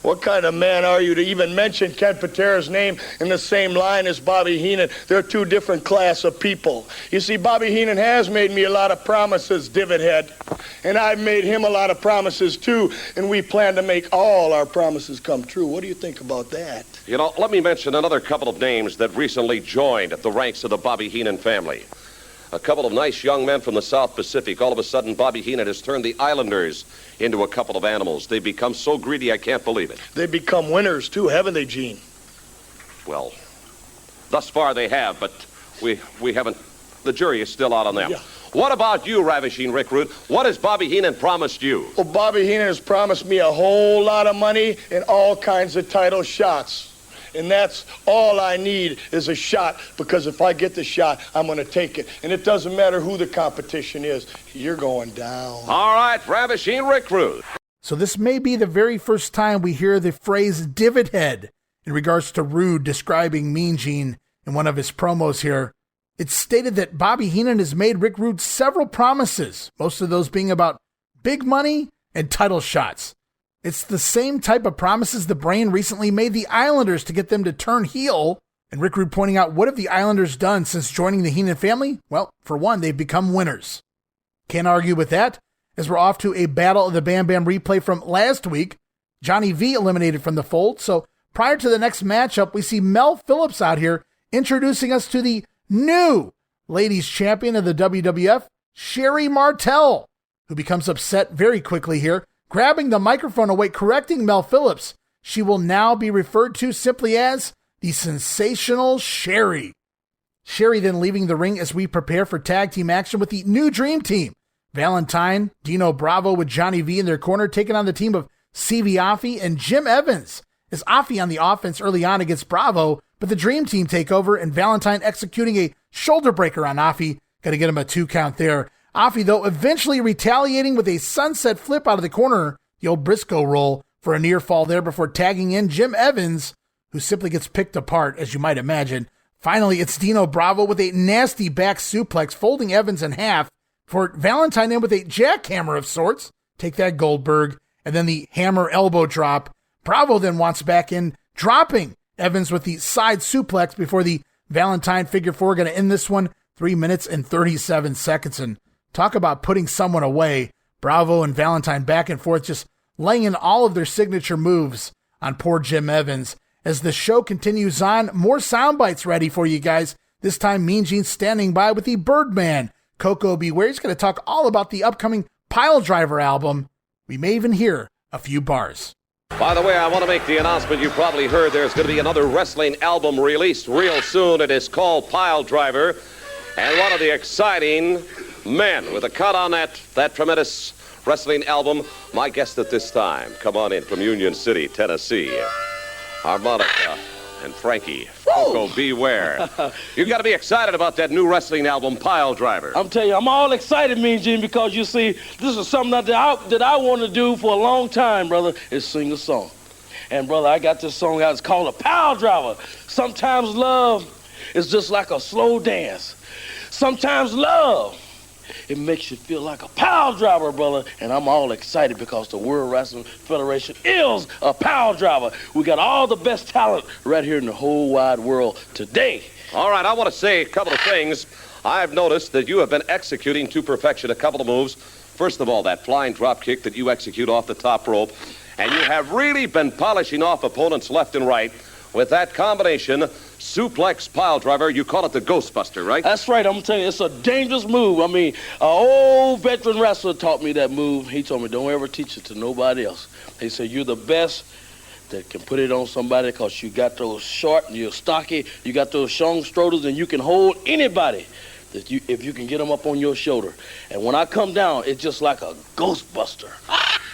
What kind of man are you to even mention Ken Patera's name in the same line as Bobby Heenan? They're two different class of people. You see, Bobby Heenan has made me a lot of promises, divot head. And I've made him a lot of promises, too. And we plan to make all our promises come true. What do you think about that? You know, let me mention another couple of names that recently joined the ranks of the Bobby Heenan family. A couple of nice young men from the South Pacific. All of a sudden, Bobby Heenan has turned the Islanders into a couple of animals. They've become so greedy, I can't believe it. They've become winners, too, haven't they, Gene? Well, thus far they have, but we haven't. The jury is still out on them. Yeah. What about you, ravishing Rick Rude? What has Bobby Heenan promised you? Well, Bobby Heenan has promised me a whole lot of money and all kinds of title shots. And that's all I need is a shot, because if I get the shot, I'm going to take it. And it doesn't matter who the competition is. You're going down. All right, ravishing Rick Rude. So this may be the very first time we hear the phrase divot head in regards to Rude describing Mean Gene in one of his promos here. It's stated that Bobby Heenan has made Rick Rude several promises, most of those being about big money and title shots. It's the same type of promises the Brain recently made the Islanders to get them to turn heel. And Rick Rude pointing out, what have the Islanders done since joining the Heenan family? Well, for one, they've become winners. Can't argue with that, as we're off to a Battle of the Bam Bam replay from last week. Johnny V eliminated from the fold. So prior to the next matchup, we see Mel Phillips out here introducing us to the new ladies champion of the WWF, Sherri Martel, who becomes upset very quickly here, grabbing the microphone away, correcting Mel Phillips. She will now be referred to simply as the Sensational Sherri. Sherri then leaving the ring as we prepare for tag team action with the new Dream Team. Valentine, Dino Bravo with Johnny V in their corner, taking on the team of CV Afi and Jim Evans. As Afi on the offense early on against Bravo, but the Dream Team take over and Valentine executing a shoulder breaker on Afi. Got to get him a 2 count there. Afi, though, eventually retaliating with a sunset flip out of the corner, the old Briscoe roll, for a near fall there before tagging in Jim Evans, who simply gets picked apart, as you might imagine. Finally, it's Dino Bravo with a nasty back suplex, folding Evans in half, for Valentine in with a jackhammer of sorts. Take that, Goldberg. And then the hammer elbow drop. Bravo then wants back in, dropping Evans with the side suplex before the Valentine figure four. Going to end this one 3 minutes and 37 seconds. And talk about putting someone away. Bravo and Valentine back and forth, just laying in all of their signature moves on poor Jim Evans. As the show continues on, more sound bites ready for you guys. This time, Mean Gene standing by with the Birdman. Coco Beware. He's going to talk all about the upcoming Piledriver album. We may even hear a few bars. By the way, I want to make the announcement you probably heard. There's going to be another wrestling album released real soon. It is called Piledriver. And one of the exciting men with a cut on that tremendous wrestling album. My guest at this time, come on in from Union City, Tennessee. Harmonica and Frankie. Coco, beware. You got to be excited about that new wrestling album, Piledriver. I'm telling you, I'm all excited, Mean Gene, because you see, this is something that I want to do for a long time, brother, is sing a song. And, brother, I got this song out. It's called a Piledriver. Sometimes love is just like a slow dance. Sometimes love, it makes you feel like a Piledriver, brother. And I'm all excited because the World Wrestling Federation is a Piledriver. We got all the best talent right here in the whole wide world today. All right, I want to say a couple of things. I've noticed that you have been executing to perfection a couple of moves. First of all, that flying drop kick that you execute off the top rope. And you have really been polishing off opponents left and right with that combination, suplex piledriver. You call it the Ghostbuster, right? That's right. I'm telling you, it's a dangerous move. I mean, an old veteran wrestler taught me that move. He told me, don't ever teach it to nobody else. He said, you're the best that can put it on somebody because you got those short and you're stocky. You got those strong strollers and you can hold anybody if you can get them up on your shoulder. And when I come down, it's just like a Ghostbuster.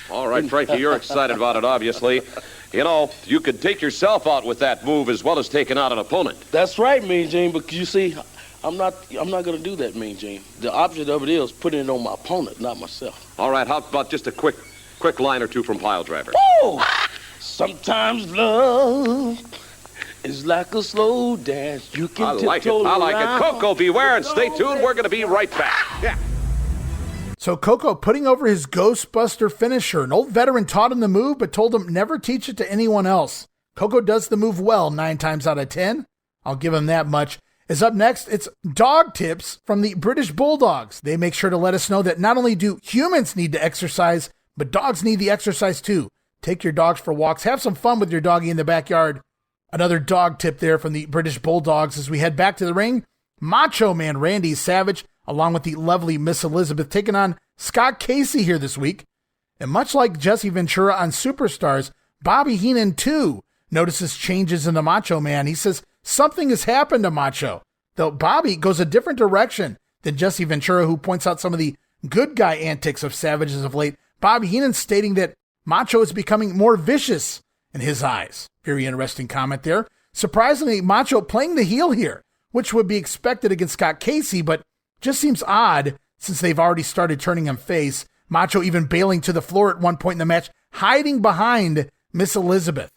All right, Frankie, you're excited about it, obviously. You know, you could take yourself out with that move as well as taking out an opponent. That's right, Mean Gene, but you see, I'm not going to do that, Mean Gene. The opposite of it is putting it on my opponent, not myself. All right, how about just a quick line or two from Piledriver? Woo! Sometimes love is like a slow dance. You can I like it. Coco, beware and stay tuned. We're going to be right back. Yeah. So Coco putting over his Ghostbuster finisher. An old veteran taught him the move, but told him never teach it to anyone else. Coco does the move well 9 times out of 10. I'll give him that much. As up next, it's dog tips from the British Bulldogs. They make sure to let us know that not only do humans need to exercise, but dogs need the exercise too. Take your dogs for walks. Have some fun with your doggy in the backyard. Another dog tip there from the British Bulldogs as we head back to the ring. Macho Man Randy Savage, along with the lovely Miss Elizabeth, taking on Scott Casey here this week. And much like Jesse Ventura on Superstars, Bobby Heenan too notices changes in the Macho Man. He says something has happened to Macho, though Bobby goes a different direction than Jesse Ventura, who points out some of the good guy antics of Savage as of late. Bobby Heenan stating that Macho is becoming more vicious in his eyes. Very interesting comment there. Surprisingly, Macho playing the heel here, which would be expected against Scott Casey, but just seems odd since they've already started turning him face. Macho even bailing to the floor at one point in the match, hiding behind Miss Elizabeth.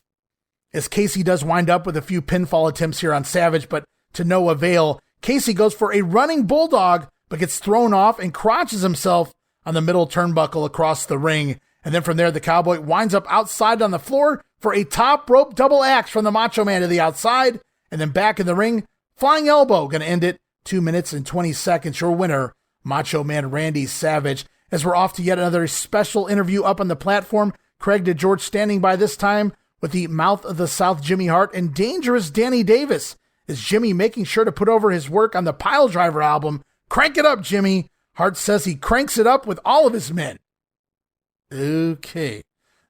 As Casey does wind up with a few pinfall attempts here on Savage, but to no avail. Casey goes for a running bulldog, but gets thrown off and crotches himself on the middle turnbuckle across the ring. And then from there, the Cowboy winds up outside on the floor for a top rope double axe from the Macho Man to the outside. And then back in the ring, flying elbow, going to end it 2 minutes and 20 seconds. Your winner, Macho Man Randy Savage. As we're off to yet another special interview up on the platform, Craig DeGeorge standing by this time with the Mouth of the South Jimmy Hart and Dangerous Danny Davis. Is Jimmy making sure to put over his work on the Piledriver album? Crank it up, Jimmy. Hart says he cranks it up with all of his men. Okay.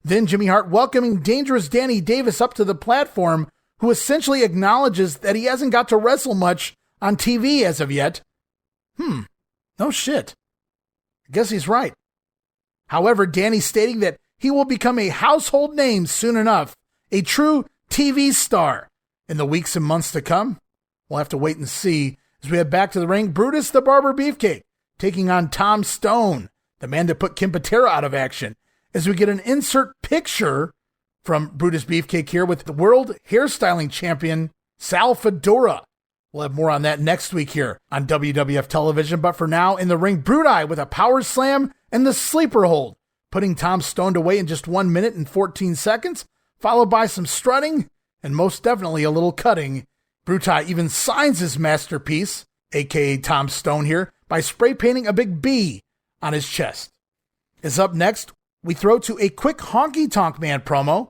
Then Jimmy Hart welcoming Dangerous Danny Davis up to the platform, who essentially acknowledges that he hasn't got to wrestle much on TV as of yet. No shit. I guess he's right. However, Danny stating that he will become a household name soon enough, a true TV star in the weeks and months to come. We'll have to wait and see. As we head back to the ring, Brutus the Barber Beefcake taking on Tom Stone, the man that put Kim Patera out of action. As we get an insert picture from Brutus Beefcake here with the world hairstyling champion, Sal Fodera. We'll have more on that next week here on WWF television. But for now, in the ring, Brutus with a power slam and the sleeper hold, putting Tom Stone away in just 1 minute and 14 seconds, followed by some strutting and most definitely a little cutting. Brutus even signs his masterpiece, aka Tom Stone here, by spray painting a big B on his chest. As up next, we throw to a quick Honky Tonk Man promo.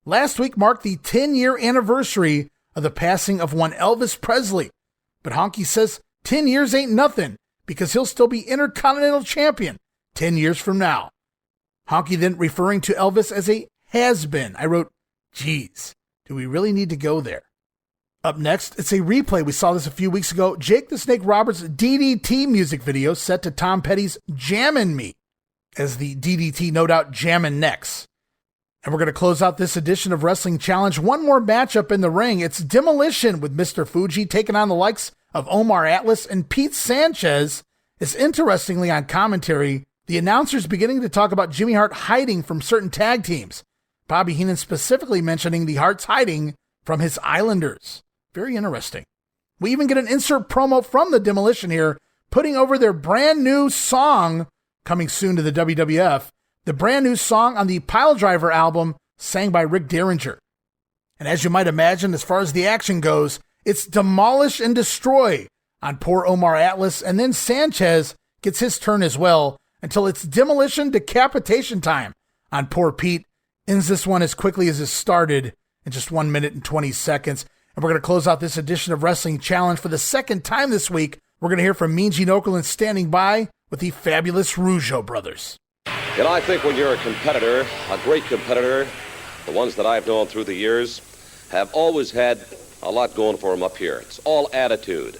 Last week marked the 10-year anniversary of the passing of one Elvis Presley. But Honky says 10 years ain't nothing because he'll still be Intercontinental Champion 10 years from now. Honky then referring to Elvis as a has-been. I wrote, geez, do we really need to go there? Up next, it's a replay. We saw this a few weeks ago. Jake the Snake Roberts' DDT music video set to Tom Petty's Jammin' Me, as the DDT no doubt jammin' next. And we're going to close out this edition of Wrestling Challenge. One more matchup in the ring. It's Demolition with Mr. Fuji taking on the likes of Omar Atlas and Pete Sanchez. It's interestingly on commentary, the announcers beginning to talk about Jimmy Hart hiding from certain tag teams. Bobby Heenan specifically mentioning the Hart's hiding from his Islanders. Very interesting. We even get an insert promo from the Demolition here, putting over their brand new song, coming soon to the WWF, the brand new song on the Piledriver album, sang by Rick Derringer. And as you might imagine, as far as the action goes, it's demolish and destroy on poor Omar Atlas, and then Sanchez gets his turn as well, until it's demolition decapitation time on poor Pete. Ends this one as quickly as it started in just 1 minute and 20 seconds. And we're going to close out this edition of Wrestling Challenge for the second time this week. We're going to hear from Mean Gene Okerlund standing by with the fabulous Rougeau brothers. You know, I think when you're a competitor, a great competitor, the ones that I've known through the years have always had a lot going for them up here. It's all attitude.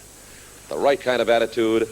The right kind of attitude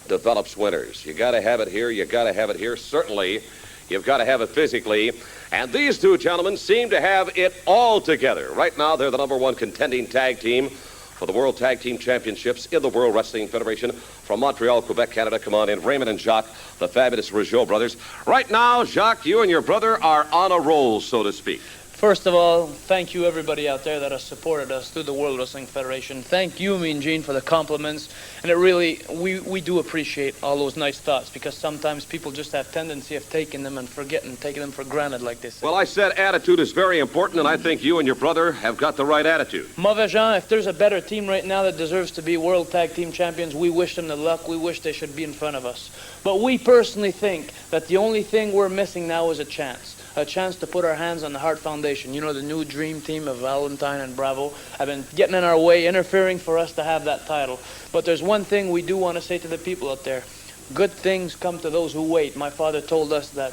develops winners. You got to have it here. You got to have it here. Certainly, you've got to have it physically. And these two gentlemen seem to have it all together. Right now, they're the number one contending tag team for the World Tag Team Championships in the World Wrestling Federation. From Montreal, Quebec, Canada, come on in. Raymond and Jacques, the fabulous Rougeau brothers. Right now, Jacques, you and your brother are on a roll, so to speak. First of all, thank you everybody out there that has supported us through the World Wrestling Federation. Thank you, Mean Gene, for the compliments. And it really, we do appreciate all those nice thoughts, because sometimes people just have tendency of taking them and forgetting, taking them for granted like this. Well, I said attitude is very important, and I think you and your brother have got the right attitude. Mauvais Jean, if there's a better team right now that deserves to be World Tag Team Champions, we wish them the luck. We wish they should be in front of us. But we personally think that the only thing we're missing now is a chance to put our hands on the Hart Foundation. You know, the new dream team of Valentine and Bravo have been getting in our way, interfering for us to have that title. But there's one thing we do want to say to the people out there. Good things come to those who wait. My father told us that,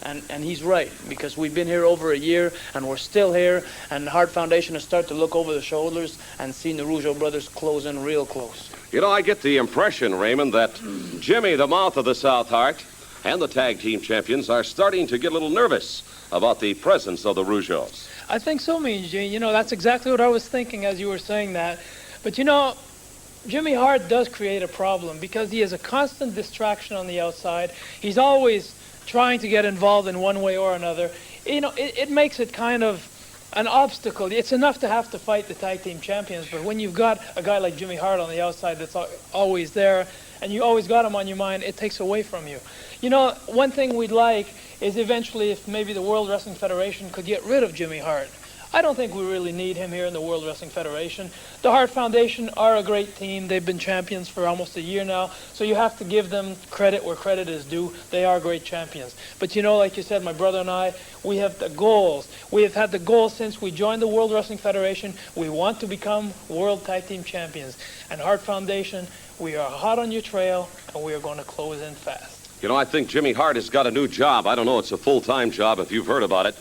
and he's right, because we've been here over a year, and we're still here, and the Hart Foundation has started to look over the shoulders and seen the Rougeau brothers close in real close. You know, I get the impression, Raymond, that Jimmy, the mouth of the South Hart, and the tag team champions are starting to get a little nervous about the presence of the Rougeaus. I think so, Mean Gene. You know, that's exactly what I was thinking as you were saying that. But you know, Jimmy Hart does create a problem because he is a constant distraction on the outside. He's always trying to get involved in one way or another. You know, it makes it kind of an obstacle. It's enough to have to fight the tag team champions, but when you've got a guy like Jimmy Hart on the outside that's always there, and you always got him on your mind, it takes away from you. You know, one thing we'd like is eventually if maybe the World Wrestling Federation could get rid of Jimmy Hart. I don't think we really need him here in the World Wrestling Federation. The Hart Foundation are a great team. They've been champions for almost a year now, so you have to give them credit where credit is due. They are great champions. But you know, like you said, my brother and I, we have the goals. We have had the goal since we joined the World Wrestling Federation. We want to become World Tag Team Champions. And Hart Foundation, we are hot on your trail, and we are going to close in fast. You know, I think Jimmy Hart has got a new job. I don't know, it's a full-time job if you've heard about it.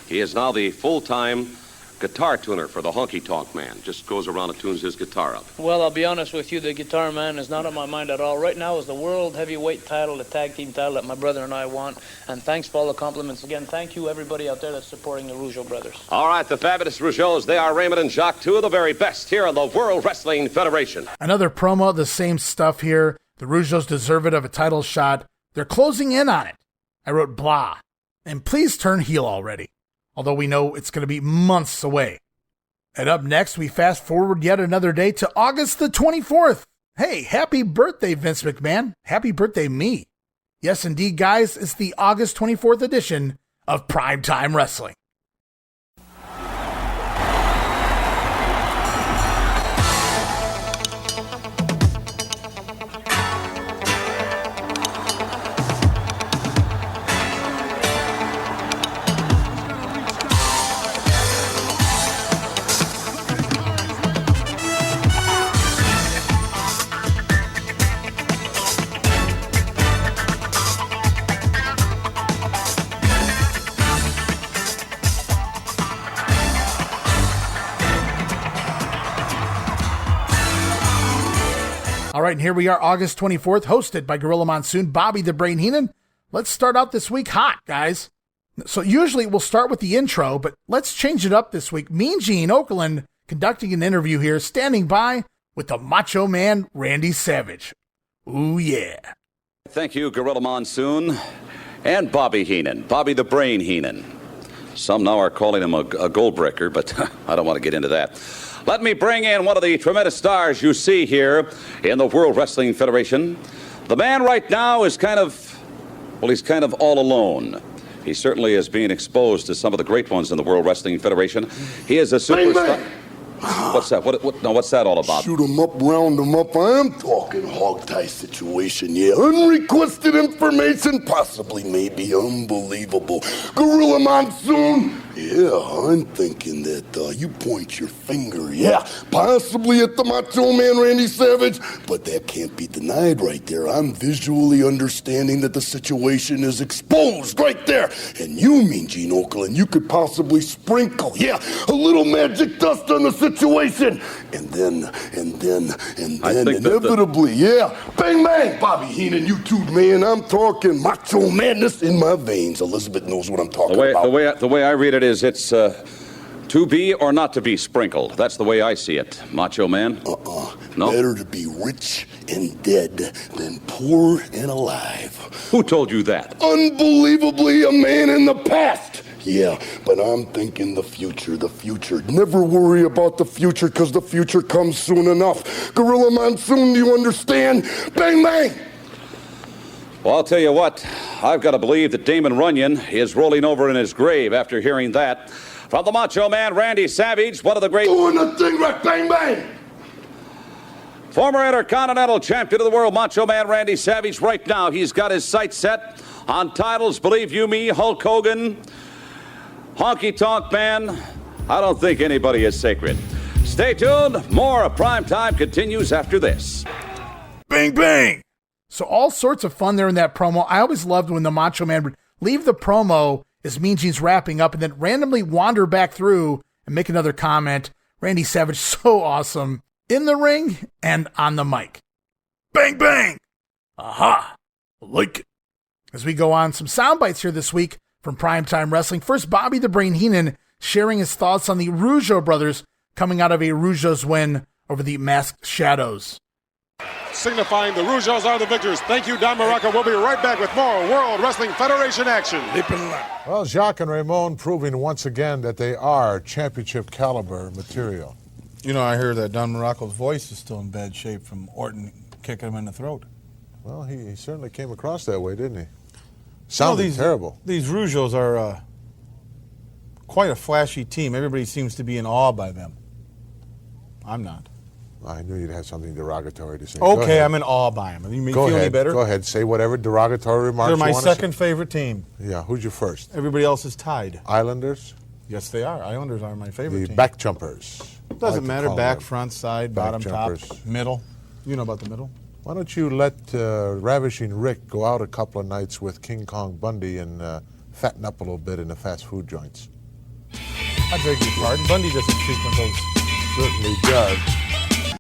He is now the full-time guitar tuner for the Honky Tonk Man. Just goes around and tunes his guitar up. Well, I'll be honest with you, the Guitar Man is not on my mind at all. Right now is the World Heavyweight title, the tag team title that my brother and I want. And thanks for all the compliments. Again, thank you everybody out there that's supporting the Rougeau brothers. All right, the fabulous Rougeaus, they are Raymond and Jacques, two of the very best here in the World Wrestling Federation. Another promo, the same stuff here. The Rougeaus deserve it of a title shot. They're closing in on it. I wrote blah. And please turn heel already. Although we know it's going to be months away. And up next, we fast forward yet another day to August the 24th. Hey, happy birthday, Vince McMahon. Happy birthday, me. Yes, indeed, guys, it's the August 24th edition of Primetime Wrestling. All right, and here we are, August 24th, hosted by Gorilla Monsoon, Bobby the Brain Heenan. Let's start out this week hot, guys. So usually we'll start with the intro, but let's change it up this week. Mean Gene Okerlund conducting an interview here, standing by with the Macho Man Randy Savage. Ooh, yeah. Thank you, Gorilla Monsoon and Bobby Heenan, Bobby the Brain Heenan. Some now are calling him a gold breaker, but I don't want to get into that. Let me bring in one of the tremendous stars you see here in the World Wrestling Federation. The man right now is he's kind of all alone. He certainly is being exposed to some of the great ones in the World Wrestling Federation. He is a superstar. What's that? What's that all about? Shoot 'em up, round 'em up. I am talking hog tie situation, yeah. Unrequested information, possibly, maybe unbelievable. Gorilla Monsoon, yeah, I'm thinking that you point your finger, yeah, possibly at the Macho Man Randy Savage, but that can't be denied right there. I'm visually understanding that the situation is exposed right there. And you, Mean Gene Okerlund, you could possibly sprinkle, yeah, a little magic dust on the situation. And then inevitably, yeah, bang, bang, Bobby Heenan, you too, man. I'm talking macho madness in my veins. Elizabeth knows what I'm talking about. The way I read it is it's to be or not to be sprinkled. That's the way I see it, Macho Man. No? Better to be rich and dead than poor and alive. Who told you that? Unbelievably, a man in the past. Yeah, but I'm thinking the future. Never worry about the future, because the future comes soon enough. Gorilla Monsoon, do you understand? Bang, bang! Well, I'll tell you what. I've got to believe that Damon Runyon is rolling over in his grave after hearing that. From the Macho Man Randy Savage, one of the great... Doing the thing right, bang, bang! Former Intercontinental Champion of the World, Macho Man Randy Savage. Right now, he's got his sights set on titles, believe you me, Hulk Hogan... Honky Tonk Man, I don't think anybody is sacred. Stay tuned. More of Prime Time continues after this. Bang, bang. So all sorts of fun there in that promo. I always loved when the Macho Man would leave the promo as Mean Gene's wrapping up and then randomly wander back through and make another comment. Randy Savage, so awesome in the ring and on the mic. Bang, bang. Aha. Like it. As we go on, some sound bites here this week from Primetime Wrestling. First, Bobby the Brain Heenan sharing his thoughts on the Rougeau brothers coming out of a Rougeau's win over the Masked Shadows. Signifying the Rougeaus are the victors. Thank you, Don Muraco. We'll be right back with more World Wrestling Federation action. Well, Jacques and Ramon proving once again that they are championship caliber material. You know, I hear that Don Muraco's voice is still in bad shape from Orton kicking him in the throat. Well, he certainly came across that way, didn't he? Sounded terrible. These Rougeaus are quite a flashy team. Everybody seems to be in awe by them. I'm not. I knew you'd have something derogatory to say. Okay, I'm in awe by them. You mean feel any better? Go ahead. Say whatever derogatory remarks you want. They're my second favorite team. Yeah, who's your first? Everybody else is tied. Islanders? Yes, they are. Islanders are my favorite team. The back jumpers. Doesn't matter. Back, front, side, bottom, top, middle. You know about the middle. Why don't you let Ravishing Rick go out a couple of nights with King Kong Bundy and fatten up a little bit in the fast food joints? I beg your pardon. Bundy doesn't frequent those. Certainly does.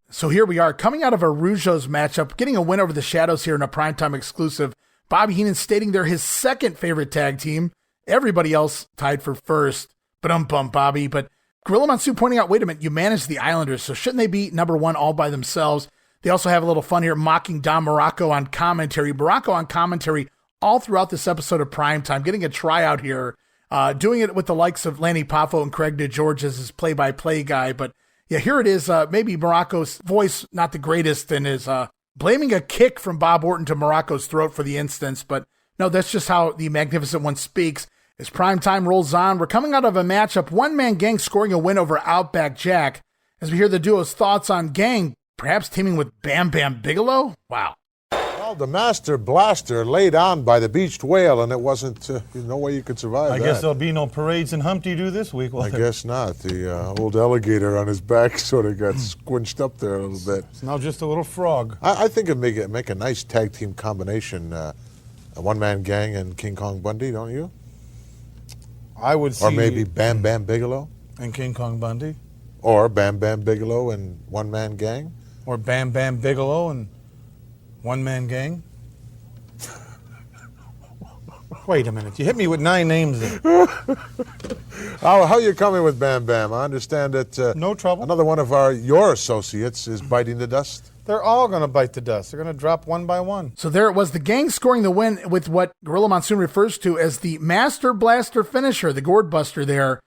So here we are, coming out of a Rougeau's matchup, getting a win over the Shadows here in a Primetime exclusive. Bobby Heenan stating they're his second favorite tag team. Everybody else tied for first. Bum, Bobby. But Gorilla Monsoon pointing out, wait a minute, you managed the Islanders, so shouldn't they be number one all by themselves? They also have a little fun here, mocking Don Muraco on commentary. Muraco on commentary all throughout this episode of Primetime, getting a tryout here, doing it with the likes of Lanny Poffo and Craig DeGeorge as his play-by-play guy. But yeah, here it is. Maybe Muraco's voice not the greatest and is blaming a kick from Bob Orton to Muraco's throat for the instance. But no, that's just how the Magnificent One speaks. As Primetime rolls on, we're coming out of a matchup, one-man Gang scoring a win over Outback Jack. As we hear the duo's thoughts on Gang, perhaps teaming with Bam Bam Bigelow? Wow. Well, the Master Blaster laid on by the beached whale, and it wasn't, no way you could survive that. I guess there'll be no parades in Humpty Doo this week, will I there? guess not. The old alligator on his back sort of got squinched up there a little bit. It's now just a little frog. I think it'd make a nice tag team combination, a one-man Gang and King Kong Bundy, don't you? I would see... Or maybe Bam Bam Bigelow? And King Kong Bundy? Or Bam Bam Bigelow and one-man Gang? Or Bam Bam Bigelow and One-man gang? Wait a minute. You hit me with 9 names there. How are you coming with Bam Bam? I understand that no trouble. Another one of your associates is biting the dust. They're all going to bite the dust. They're going to drop one by one. So there it was, the gang scoring the win with what Gorilla Monsoon refers to as the Master Blaster finisher, the Gourd Buster there.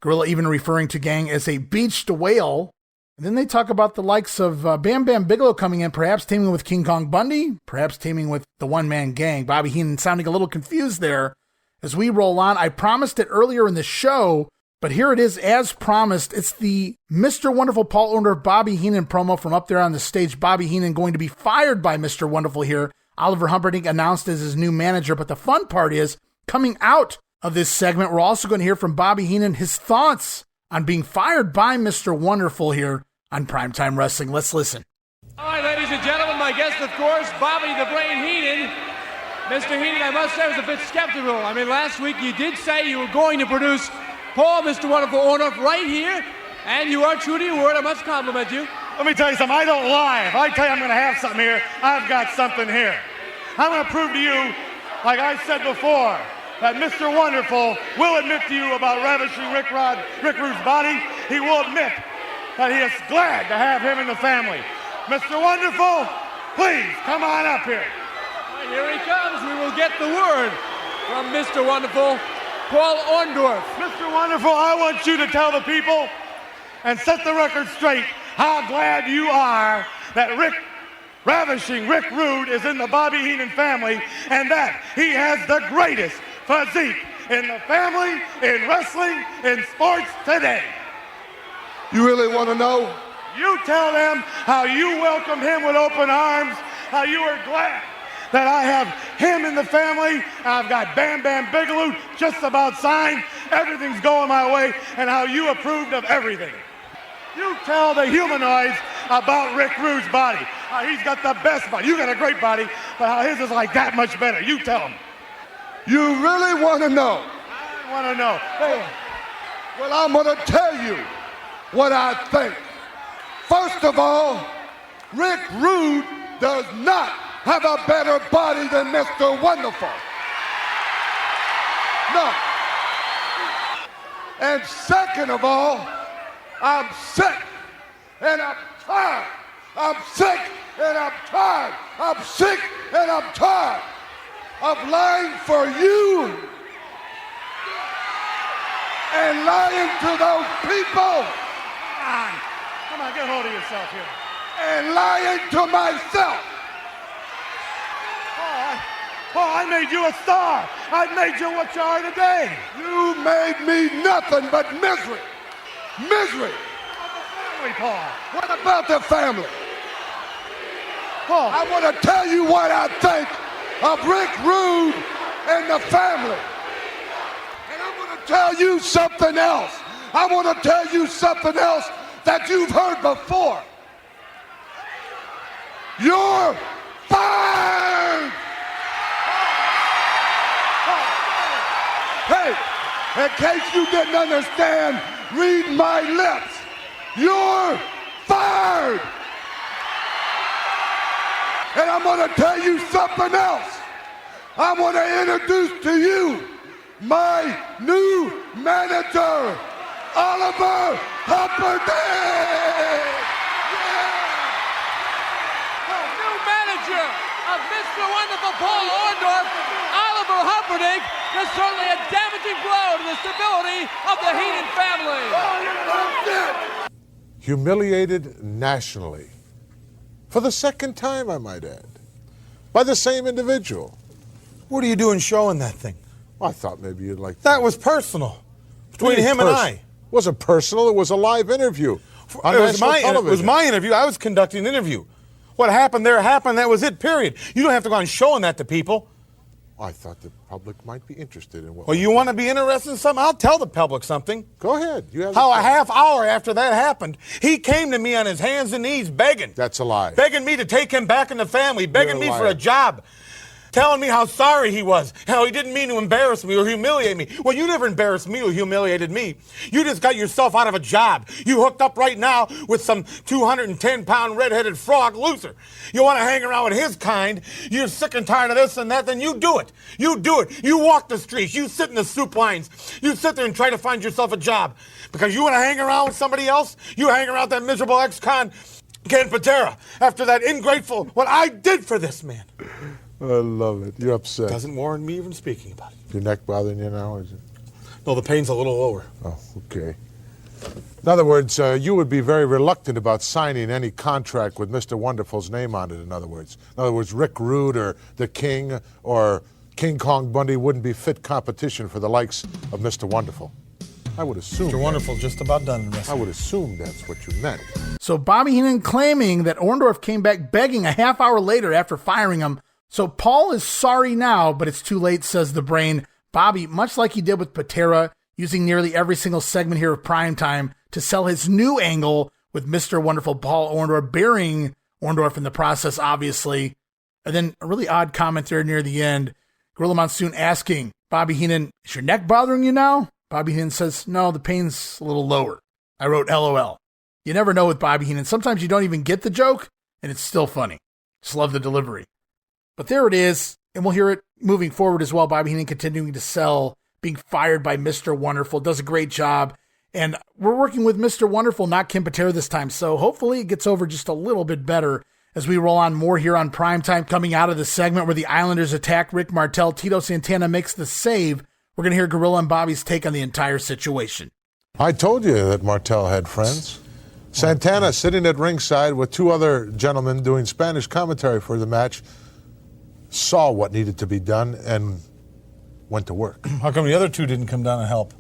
Gorilla even referring to gang as a beached whale. And then they talk about the likes of Bam Bam Bigelow coming in, perhaps teaming with King Kong Bundy, perhaps teaming with the one-man gang. Bobby Heenan sounding a little confused there as we roll on. I promised it earlier in the show, but here it is as promised. It's the Mr. Wonderful Paul Orndorff Bobby Heenan promo from up there on the stage. Bobby Heenan going to be fired by Mr. Wonderful here. Oliver Humperdink announced as his new manager, but the fun part is, coming out of this segment, we're also going to hear from Bobby Heenan his thoughts on being fired by Mr. Wonderful here on Primetime Wrestling. Let's listen. All right, ladies and gentlemen, my guest, of course, Bobby the Brain Heenan. Mr. Heenan, I must say, I was a bit skeptical. I mean, last week you did say you were going to produce Paul, Mr. Wonderful Orndorff, right here, and you are true to your word. I must compliment you. Let me tell you something. I don't lie. If I tell you I'm going to have something here, I've got something here. I'm going to prove to you, like I said before, that Mr. Wonderful will admit to you about ravishing Rick Rude's body. He will admit that he is glad to have him in the family. Mr. Wonderful, please come on up here. All right, here he comes. We will get the word from Mr. Wonderful, Paul Orndorff. Mr. Wonderful, I want you to tell the people and set the record straight how glad you are that ravishing Rick Rude is in the Bobby Heenan family and that he has the greatest physique in the family, in wrestling, in sports today. You really want to know? You tell them how you welcome him with open arms, how you are glad that I have him in the family. I've got Bam Bam Bigelow just about signed. Everything's going my way, and how you approved of everything. You tell the humanoids about Rick Rude's body, how he's got the best body. You got a great body, but how his is like that much better. You tell them. You really want to know? I want to know. Hey. Well, I'm going to tell you what I think. First of all, Rick Rude does not have a better body than Mr. Wonderful. No. And second of all, I'm sick and I'm tired. I'm sick and I'm tired. I'm sick and I'm tired of lying for you and lying to those people. Come on, get hold of yourself here. And lying to myself. Paul, I made you a star. I made you what you are today. You made me nothing but misery. Misery. Family, Paul. What about the family? Paul. I want to tell you what I think of Rick Rude and the family. And I'm going to tell you something else. I want to tell you something else that you've heard before. You're fired! Hey, in case you didn't understand, read my lips. You're fired! And I'm going to tell you something else. I want to introduce to you my new manager, Oliver Humperdink! The new manager of Mr. Wonderful Paul Orndorff, Oliver Humperdink, is certainly a damaging blow to the stability of the Heenan family. Humiliated nationally. For the second time, I might add. By the same individual. What are you doing showing that thing? Well, I thought maybe you'd like that. Was personal. Between him and I. It wasn't personal. It was a live interview. It was my interview. I was conducting an interview. What happened there happened. That was it, period. You don't have to go on showing that to people. I thought the public might be interested in what... Well, you want to be interested in something? I'll tell the public something. Go ahead. How a half hour after that happened, he came to me on his hands and knees begging. That's a lie. Begging me to take him back in the family. Begging me for a job. telling me how sorry he was, how he didn't mean to embarrass me or humiliate me. Well, you never embarrassed me or humiliated me. You just got yourself out of a job. You hooked up right now with some 210-pound red-headed frog loser. You want to hang around with his kind. You're sick and tired of this and that, then you do it. You do it. You walk the streets. You sit in the soup lines. You sit there and try to find yourself a job. Because you want to hang around with somebody else, you hang around that miserable ex-con, Ken Patera, after that ingrateful, what I did for this man. I love it. You're upset. Doesn't warrant me even speaking about it. Your neck bothering you now, is it? No, the pain's a little lower. Oh, okay. In other words, you would be very reluctant about signing any contract with Mr. Wonderful's name on it, in other words. In other words, Rick Rude or the King or King Kong Bundy wouldn't be fit competition for the likes of Mr. Wonderful. I would assume. Mr. Wonderful's just about done in wrestling. I would assume that's what you meant. So Bobby Heenan claiming that Orndorff came back begging a half hour later after firing him. So Paul is sorry now, but it's too late, says the Brain. Bobby, much like he did with Patera, using nearly every single segment here of Primetime to sell his new angle with Mr. Wonderful Paul Orndorff, burying Orndorff in the process, obviously. And then a really odd comment there near the end. Gorilla Monsoon asking Bobby Heenan, is your neck bothering you now? Bobby Heenan says, no, the pain's a little lower. I wrote LOL. You never know with Bobby Heenan. Sometimes you don't even get the joke, and it's still funny. Just love the delivery. But there it is, and we'll hear it moving forward as well. Bobby Heenan continuing to sell, being fired by Mr. Wonderful, does a great job. And we're working with Mr. Wonderful, not Ken Patera this time, so hopefully it gets over just a little bit better as we roll on more here on Primetime. Coming out of the segment where the Islanders attack Rick Martel, Tito Santana makes the save. We're going to hear Gorilla and Bobby's take on the entire situation. I told you that Martel had friends. Santana sitting at ringside with two other gentlemen doing Spanish commentary for the match, saw what needed to be done and went to work. How come the other two didn't come down and help?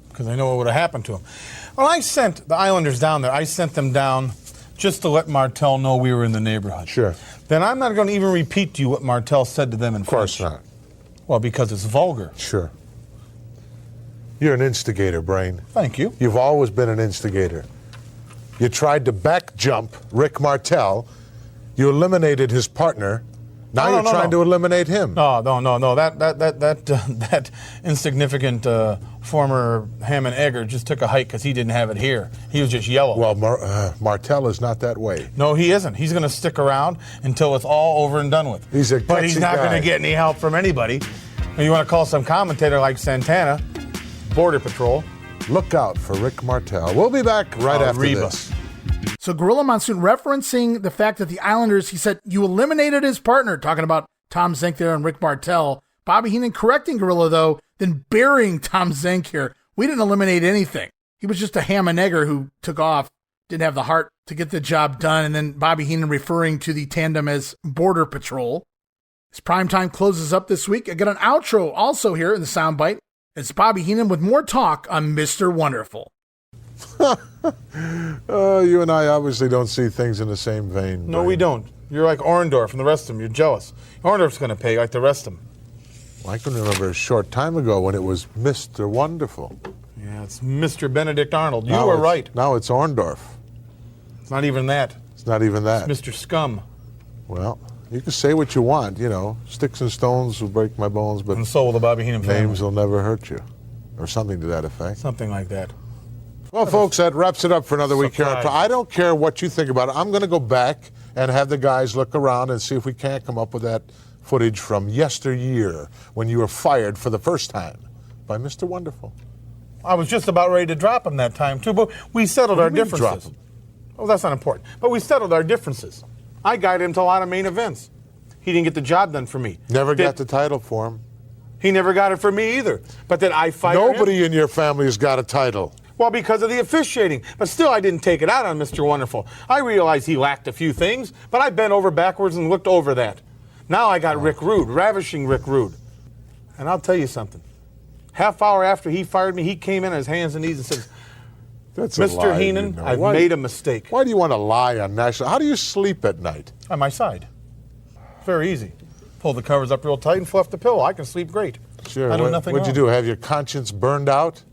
Because I know what would have happened to them. When I sent the Islanders down there, I sent them down just to let Martel know we were in the neighborhood. Sure. Then I'm not going to even repeat to you what Martel said to them in French. Of course not. Well, because it's vulgar. Sure. You're an instigator, Brain. Thank you. You've always been an instigator. You tried to back jump Rick Martel. You eliminated his partner. Now you're trying to eliminate him. No. That insignificant former ham and egger just took a hike because he didn't have it here. He was just yellow. Well, Martel is not that way. No, he isn't. He's going to stick around until it's all over and done with. But he's not going to get any help from anybody. You want to call some commentator like Santana, Border Patrol. Look out for Rick Martel. We'll be back right after this. So Gorilla Monsoon referencing the fact that the Islanders, he said, you eliminated his partner, talking about Tom Zenk there and Rick Martel. Bobby Heenan correcting Gorilla, though, then burying Tom Zenk here. We didn't eliminate anything. He was just a ham and egger who took off, didn't have the heart to get the job done. And then Bobby Heenan referring to the tandem as Border Patrol. As Primetime closes up this week, I got an outro also here in the soundbite. It's Bobby Heenan with more talk on Mr. Wonderful. You and I obviously don't see things in the same vein. No, we don't. You're like Orndorff and the rest of them. You're jealous. Orndorff's going to pay like the rest of them. Well, I can remember a short time ago when it was Mr. Wonderful. Yeah, it's Mr. Benedict Arnold. You were right. Now it's Orndorff. It's not even that. It's not even that. It's Mr. Scum. Well, you can say what you want, you know. Sticks and stones will break my bones, but and so will the Bobby Heenan family. Names will never hurt you. Or something to that effect. Something like that. Well, folks, that wraps it up for another week here. I don't care what you think about it. I'm going to go back and have the guys look around and see if we can't come up with that footage from yesteryear when you were fired for the first time by Mr. Wonderful. I was just about ready to drop him that time, too, but we settled our differences. Drop him? Oh, that's not important. But we settled our differences. I guided him to a lot of main events. He didn't get the job done for me. Never got the title for him. He never got it for me either. But then I fired him. Nobody in your family has got a title. Well, because of the officiating. But still, I didn't take it out on Mr. Wonderful. I realized he lacked a few things, but I bent over backwards and looked over that. Now I got Rick Rude, ravishing Rick Rude. And I'll tell you something. Half hour after he fired me, he came in on his hands and knees and said, That's Mr. Heenan, I've made a mistake. Why do you want to lie on national? How do you sleep at night? On my side. Very easy. Pull the covers up real tight and fluff the pillow. I can sleep great. Sure. I do nothing wrong. What'd you do? Have your conscience burned out?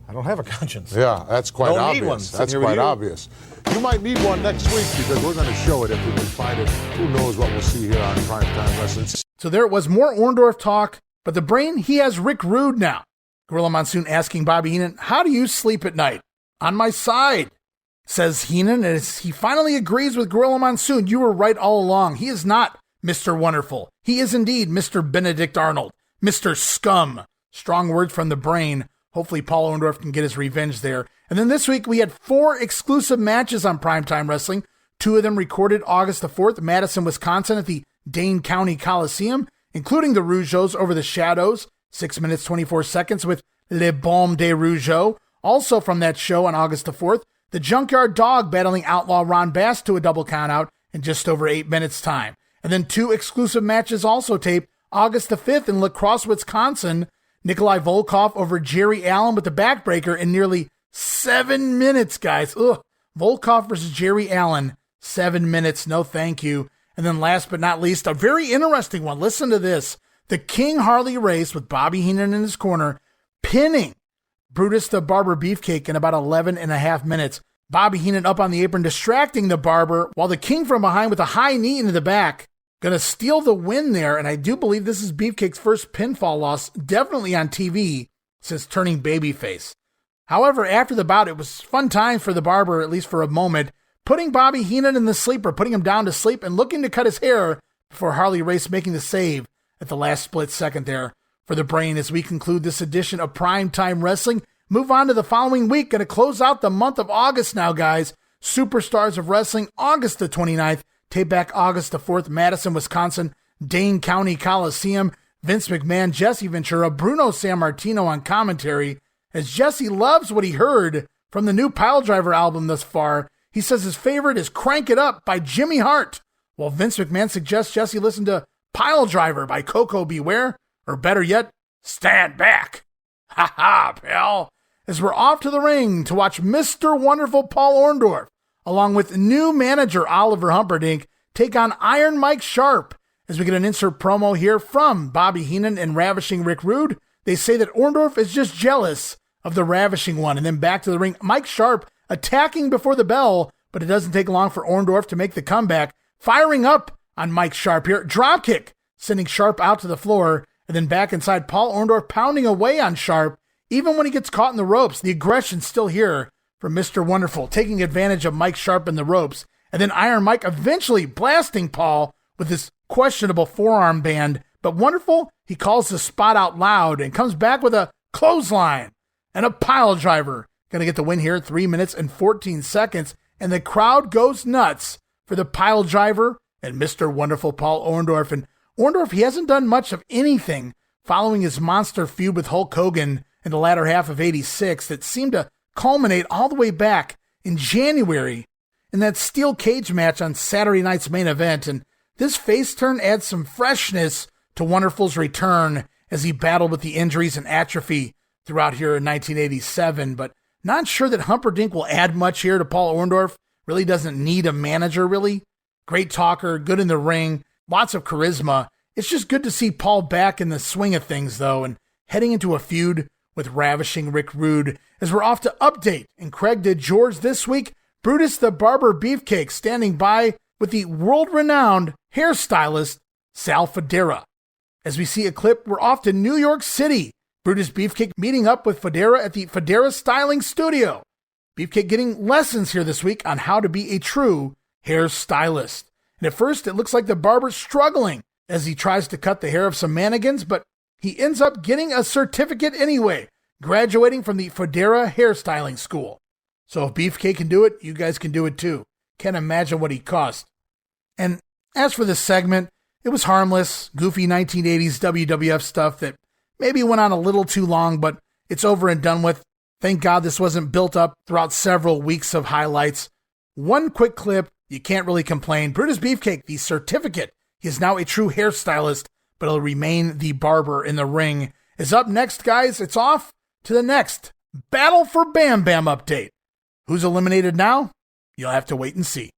I don't have a conscience. Yeah, that's quite obvious. Need one. That's quite obvious. You might need one next week because we're going to show it if we can find it. Who knows what we'll see here on Primetime Wrestling. So there it was, more Orndorff talk, but the brain, he has Rick Rude now. Gorilla Monsoon asking Bobby Heenan, how do you sleep at night? On my side, says Heenan, as he finally agrees with Gorilla Monsoon. You were right all along. He is not Mr. Wonderful. He is indeed Mr. Benedict Arnold, Mr. Scum. Strong words from the brain. Hopefully Paul Orndorff can get his revenge there. And then this week we had 4 exclusive matches on Primetime Wrestling. 2 of them recorded August the 4th, Madison, Wisconsin at the Dane County Coliseum, including the Rougeaus over the Shadows, 6 minutes 24 seconds with Le Baume des Rougeaus. Also from that show on August the 4th, the Junkyard Dog battling Outlaw Ron Bass to a double countout in just over 8 minutes time. And then 2 exclusive matches also taped August the 5th in La Crosse, Wisconsin. Nikolai Volkov over Jerry Allen with the backbreaker in nearly 7 minutes, guys. Ugh. Volkov versus Jerry Allen, 7 minutes, no thank you. And then last but not least, a very interesting one. Listen to this. The King Harley race with Bobby Heenan in his corner, pinning Brutus the Barber Beefcake in about 11 and a half minutes. Bobby Heenan up on the apron, distracting the Barber, while the King from behind with a high knee into the back. Gonna steal the win there, and I do believe this is Beefcake's first pinfall loss, definitely on TV, since turning babyface. However, after the bout, it was fun time for the Barber, at least for a moment, putting Bobby Heenan in the sleeper, putting him down to sleep, and looking to cut his hair before Harley Race making the save at the last split second there for the brain. As we conclude this edition of Primetime Wrestling, move on to the following week. Gonna close out the month of August now, guys. Superstars of Wrestling, August the 29th. Tape back August the 4th, Madison, Wisconsin, Dane County Coliseum. Vince McMahon, Jesse Ventura, Bruno Sammartino on commentary, as Jesse loves what he heard from the new Piledriver album thus far. He says his favorite is Crank It Up by Jimmy Hart, while Vince McMahon suggests Jesse listen to Piledriver by Coco Beware, or better yet, Stand Back. Ha ha, pal. As we're off to the ring to watch Mr. Wonderful Paul Orndorff, along with new manager Oliver Humperdink, take on Iron Mike Sharp. As we get an insert promo here from Bobby Heenan and Ravishing Rick Rude, they say that Orndorff is just jealous of the Ravishing one. And then back to the ring, Mike Sharp attacking before the bell, but it doesn't take long for Orndorff to make the comeback, firing up on Mike Sharp here. Dropkick, sending Sharp out to the floor, and then back inside, Paul Orndorff pounding away on Sharp. Even when he gets caught in the ropes, the aggression's still here from Mr. Wonderful, taking advantage of Mike Sharp in the ropes, and then Iron Mike eventually blasting Paul with his questionable forearm band. But Wonderful, he calls the spot out loud and comes back with a clothesline and a pile driver. Gonna get the win here, 3 minutes and 14 seconds, and the crowd goes nuts for the pile driver and Mr. Wonderful Paul Orndorff. And Orndorff, he hasn't done much of anything following his monster feud with Hulk Hogan in the latter half of '86 that seemed to culminate all the way back in January in that steel cage match on Saturday night's main event. And this face turn adds some freshness to Wonderful's return as he battled with the injuries and atrophy throughout here in 1987. But not sure that Humperdink will add much here to Paul Orndorff. Really doesn't need a manager, really. Great talker, good in the ring, lots of charisma. It's just good to see Paul back in the swing of things, though, and heading into a feud with Ravishing Rick Rude. As we're off to Update and Craig did George this week, Brutus the Barber Beefcake standing by with the world-renowned hairstylist Sal Fodera. As we see a clip, we're off to New York City. Brutus Beefcake meeting up with Fodera at the Fodera Styling Studio. Beefcake getting lessons here this week on how to be a true hairstylist. And at first, it looks like the barber's struggling as he tries to cut the hair of some mannequins, but he ends up getting a certificate anyway, graduating from the Fodera Hairstyling School. So if Beefcake can do it, you guys can do it too. Can't imagine what he cost. And as for this segment, it was harmless, goofy 1980s WWF stuff that maybe went on a little too long, but it's over and done with. Thank God this wasn't built up throughout several weeks of highlights. One quick clip, you can't really complain. Brutus Beefcake, the certificate. He is now a true hairstylist, but he'll remain the barber in the ring. Is up next, guys. It's off to the next Battl for Bam Bam update. Who's eliminated now? You'll have to wait and see.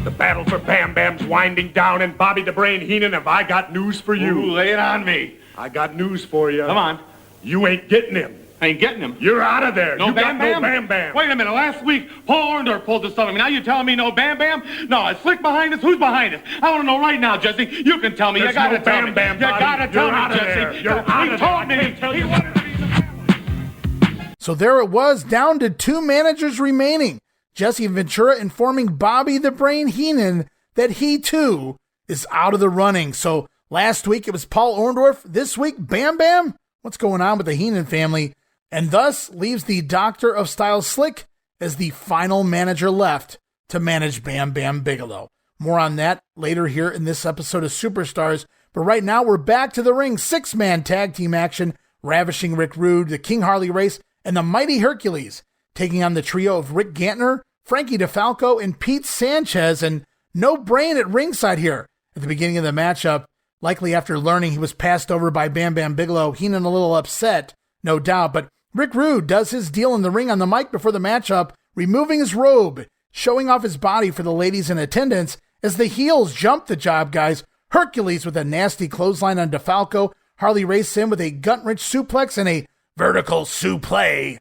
The battle for Bam Bam's winding down, and Bobby the Brain Heenan, have I got news for you. Ooh, lay it on me. I got news for you. Come on. You ain't getting him. Ain't getting him. You're out of there. No You Bam got no Bam? Bam Bam. Wait a minute. Last week, Paul Orndorff pulled this on me. Now you're telling me no Bam Bam? No, it's Slick behind us. Who's behind us? I want to know right now, Jesse. You can tell me. There's you got to no tell Bam me. Bam, You Bobby. got to tell You're out me, of there. Jesse. You're out He of told there. me. He wanted to be the So there it was, down to 2 managers remaining. Jesse Ventura informing Bobby the Brain Heenan that he too is out of the running. So last week it was Paul Orndorff. This week, Bam Bam? What's going on with the Heenan family? And thus leaves the Doctor of Style Slick as the final manager left to manage Bam Bam Bigelow. More on that later here in this episode of Superstars. But right now we're back to the ring. 6-man tag team action. Ravishing Rick Rude, the King Harley Race, and the Mighty Hercules taking on the trio of Rick Gantner, Frankie DeFalco, and Pete Sanchez. And no Brain at ringside here at the beginning of the matchup. Likely after learning he was passed over by Bam Bam Bigelow, Heenan a little upset, no doubt. But Rick Rude does his deal in the ring on the mic before the matchup, removing his robe, showing off his body for the ladies in attendance as the heels jump the job guys. Hercules with a nasty clothesline on DeFalco. Harley Race in with a gut-wrench suplex and a vertical suplex.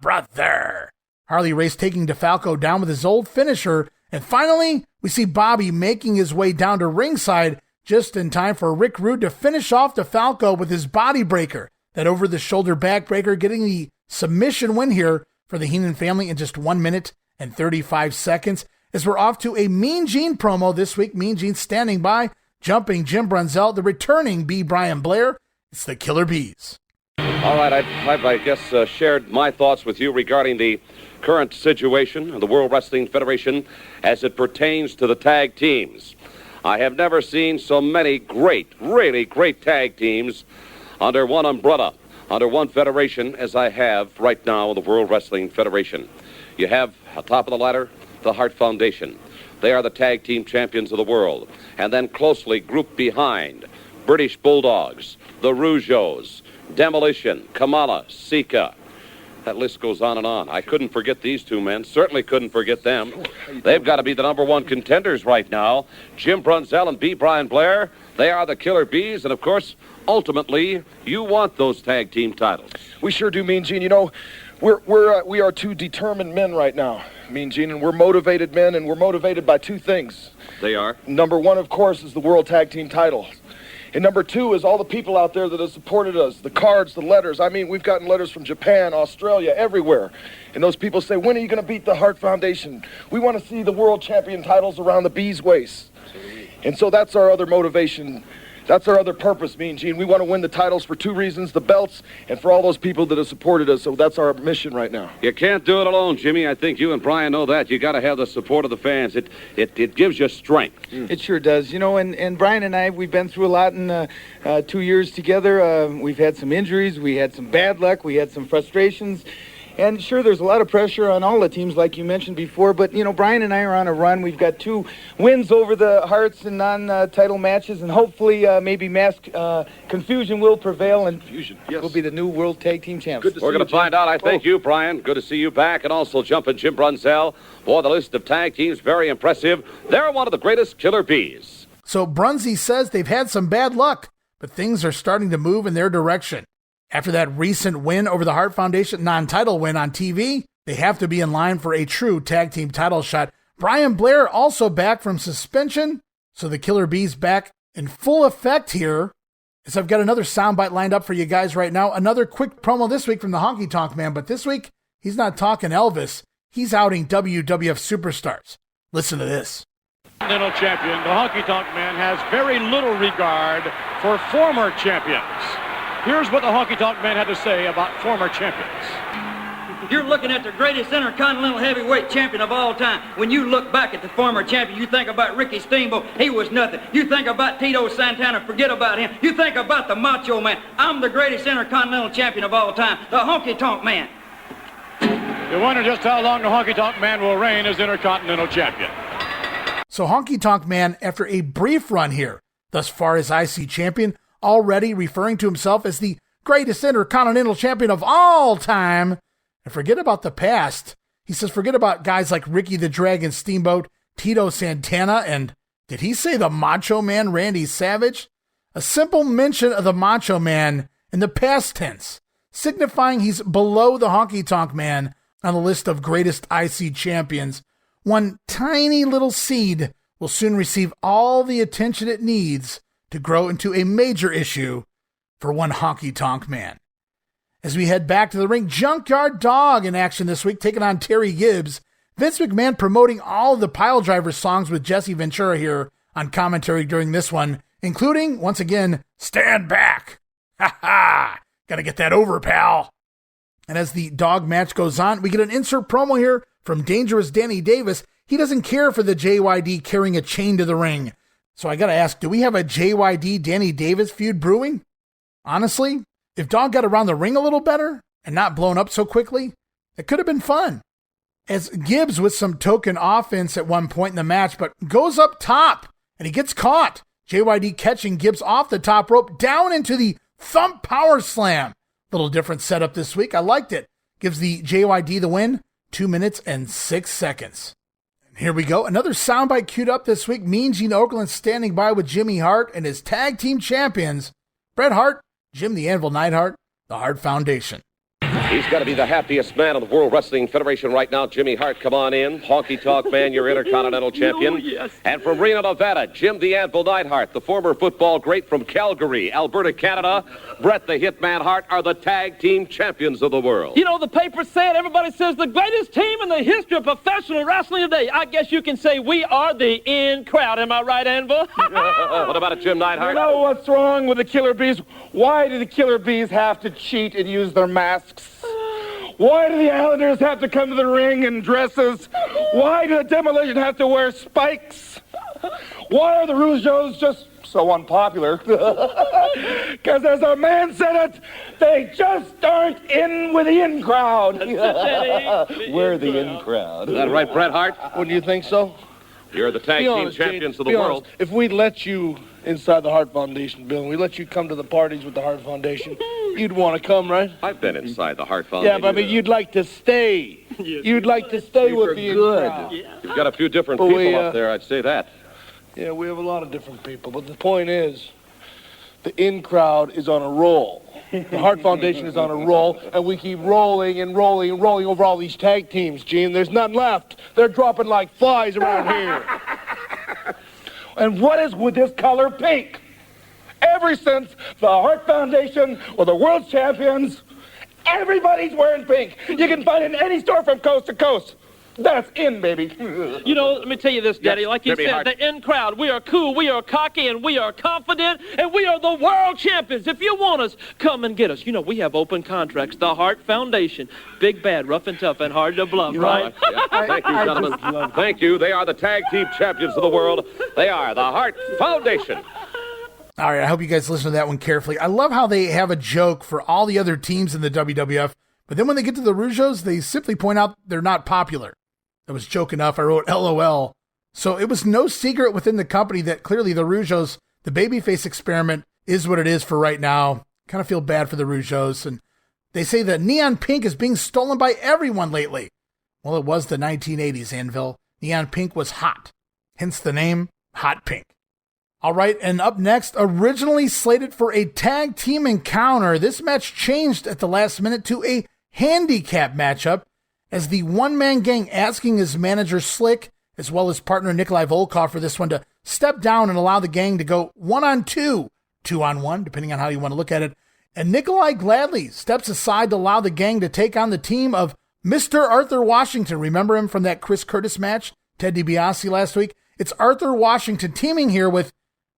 Brother. Harley Race taking DeFalco down with his old finisher. And finally, we see Bobby making his way down to ringside just in time for Rick Rude to finish off DeFalco with his body breaker. That over-the-shoulder backbreaker, getting the submission win here for the Heenan family in just 1 minute and 35 seconds. As we're off to a Mean Gene promo this week. Mean Gene standing by, jumping Jim Brunzell, the returning B. Brian Blair. It's the Killer Bees. All right, I've I guess, shared my thoughts with you regarding the current situation of the World Wrestling Federation as it pertains to the tag teams. I have never seen so many great, really great tag teams under one umbrella, under one federation, as I have right now in the World Wrestling Federation. You have, atop of the ladder, the Hart Foundation. They are the tag team champions of the world. And then closely grouped behind, British Bulldogs, the Rougeaus, Demolition, KAMALA, SIKA. That list goes on and on. I couldn't forget these two men. Certainly couldn't forget them. They've got to be the number one contenders right now. Jim Brunzell and B. Brian Blair, they are the Killer Bees. And, of course, ultimately, you want those tag team titles. We sure do, Mean Gene. You know, we are two determined men right now, Mean Gene, and we're motivated men, and we're motivated by two things. They are? Number one, of course, is the World Tag Team title. And number two is all the people out there that have supported us, the cards, the letters. I mean, we've gotten letters from Japan, Australia, everywhere. And those people say, when are you going to beat the Hart Foundation? We want to see the world champion titles around the Bees' waist. And so that's our other motivation. That's our other purpose, Mean Gene. We want to win the titles for two reasons, the belts, and for all those people that have supported us. So that's our mission right now. You can't do it alone, Jimmy. I think you and Brian know that. You got to have the support of the fans. It gives you strength. It sure does. You know, and Brian and I, we've been through a lot in 2 years together. We've had some injuries. We had some bad luck. We had some frustrations. And sure, there's a lot of pressure on all the teams, like you mentioned before. But, you know, Brian and I are on a run. We've got 2 wins over the Hearts in non-title matches. And hopefully, maybe mass confusion will prevail. And we'll be the new World Tag Team Champions. We're going to find out. I thank you, Brian. Good to see you back. And also jumping Jim Brunzell. Boy, the list of tag teams, very impressive. They're one of the greatest Killer Bees. So Brunzy says they've had some bad luck, but things are starting to move in their direction. After that recent win over the Hart Foundation, non-title win on TV, they have to be in line for a true tag team title shot. Brian Blair also back from suspension, so the Killer Bees back in full effect here. As I've got another soundbite lined up for you guys right now. Another quick promo this week from the Honky Tonk Man, but this week, he's not talking Elvis. He's outing WWF superstars. Listen to this. Continental champion, the Honky Tonk Man has very little regard for former champions. Here's what the Honky Tonk Man had to say about former champions. You're looking at the greatest intercontinental heavyweight champion of all time. When you look back at the former champion, you think about Ricky Steamboat, he was nothing. You think about Tito Santana, forget about him. You think about the Macho Man. I'm the greatest intercontinental champion of all time, the Honky Tonk Man. You wonder just how long the Honky Tonk Man will reign as intercontinental champion. So Honky Tonk Man, after a brief run here, thus far as IC champion, already referring to himself as the greatest intercontinental champion of all time. And forget about the past. He says forget about guys like Ricky the Dragon Steamboat, Tito Santana, and did he say the Macho Man Randy Savage? A simple mention of the Macho Man in the past tense signifying he's below the Honky Tonk Man on the list of greatest IC champions. One tiny little seed will soon receive all the attention it needs to grow into a major issue for one Honky Tonk Man. As we head back to the ring, Junkyard Dog in action this week, taking on Terry Gibbs. Vince McMahon promoting all of the Piledriver songs with Jesse Ventura here on commentary during this one, including, once again, Stand Back. Ha ha! Gotta get that over, pal. And as the dog match goes on, we get an insert promo here from Dangerous Danny Davis. He doesn't care for the JYD carrying a chain to the ring. So I gotta ask, do we have a JYD Danny Davis feud brewing? Honestly, if Dog got around the ring a little better and not blown up so quickly, it could have been fun. As Gibbs with some token offense at one point in the match, but goes up top and he gets caught. JYD catching Gibbs off the top rope down into the thump power slam. Little different setup this week. I liked it. Gives the JYD the win, 2 minutes and 6 seconds. And here we go. Another soundbite queued up this week. Mean Gene Okerlund standing by with Jimmy Hart and his tag team champions, Bret Hart, Jim the Anvil Neidhart, the Hart Foundation. He's got to be the happiest man in the World Wrestling Federation right now. Jimmy Hart, come on in. Honky Tonk Man, your Intercontinental Champion. Oh, yes. And from Reno, Nevada, Jim the Anvil Neidhart, the former football great from Calgary, Alberta, Canada. Bret the Hitman Hart are the tag team champions of the world. You know, the paper said, everybody says, the greatest team in the history of professional wrestling today. I guess you can say we are the in crowd. Am I right, Anvil? What about it, Jim Neidhart? You know what's wrong with the Killer Bees? Why do the Killer Bees have to cheat and use their masks? Why do the Islanders have to come to the ring in dresses? Why do the Demolition have to wear spikes? Why are the Rougeaus just so unpopular? Because as our man said it, they just aren't in with the in crowd. We're the in crowd. Is that right, Bret Hart? Wouldn't you think so? You're the tag team champions of the world. If we'd let you inside the Hart Foundation, Bill, and we let you come to the parties with the Hart Foundation, you'd want to come, right? I've been inside the Hart Foundation. Yeah, but I mean, you'd like to stay. You'd like to stay with the crowd. You've got a few different people up there, I'd say that. Yeah, we have a lot of different people, but the point is, the in crowd is on a roll. The Hart Foundation is on a roll, and we keep rolling and rolling and rolling over all these tag teams, Gene. There's none left. They're dropping like flies around here. And what is with this color pink? Ever since the Hart Foundation or the World Champions, everybody's wearing pink. You can find it in any store from coast to coast. That's in, baby. You know, let me tell you this, Daddy. Yes, like you Jimmy said, Hart. the in crowd, we are cool, we are cocky, and we are confident, and we are the world champions. If you want us, come and get us. You know, we have open contracts. The Hart Foundation. Big, bad, rough and tough, and hard to bluff, right? Yeah. Thank you, gentlemen. Thank you. They are the tag team champions of the world. They are the Hart Foundation. All right, I hope you guys listen to that one carefully. I love how they have a joke for all the other teams in the WWF, but then when they get to the Rougeaus, they simply point out they're not popular. That was joke enough. I wrote LOL. So it was no secret within the company that clearly the Rougeaus, the babyface experiment, is what it is for right now. Kind of feel bad for the Rougeaus. And they say that neon pink is being stolen by everyone lately. Well, it was the 1980s, Anvil. Neon pink was hot. Hence the name, Hot Pink. All right, and up next, originally slated for a tag team encounter, this match changed at the last minute to a handicap matchup as the one-man gang asking his manager Slick, as well as partner Nikolai Volkov for this one, to step down and allow the gang to go 1-on-2, 2-on-1, depending on how you want to look at it. And Nikolai gladly steps aside to allow the gang to take on the team of Mr. Arthur Washington. Remember him from that Chris Curtis match, Ted DiBiase last week? It's Arthur Washington teaming here with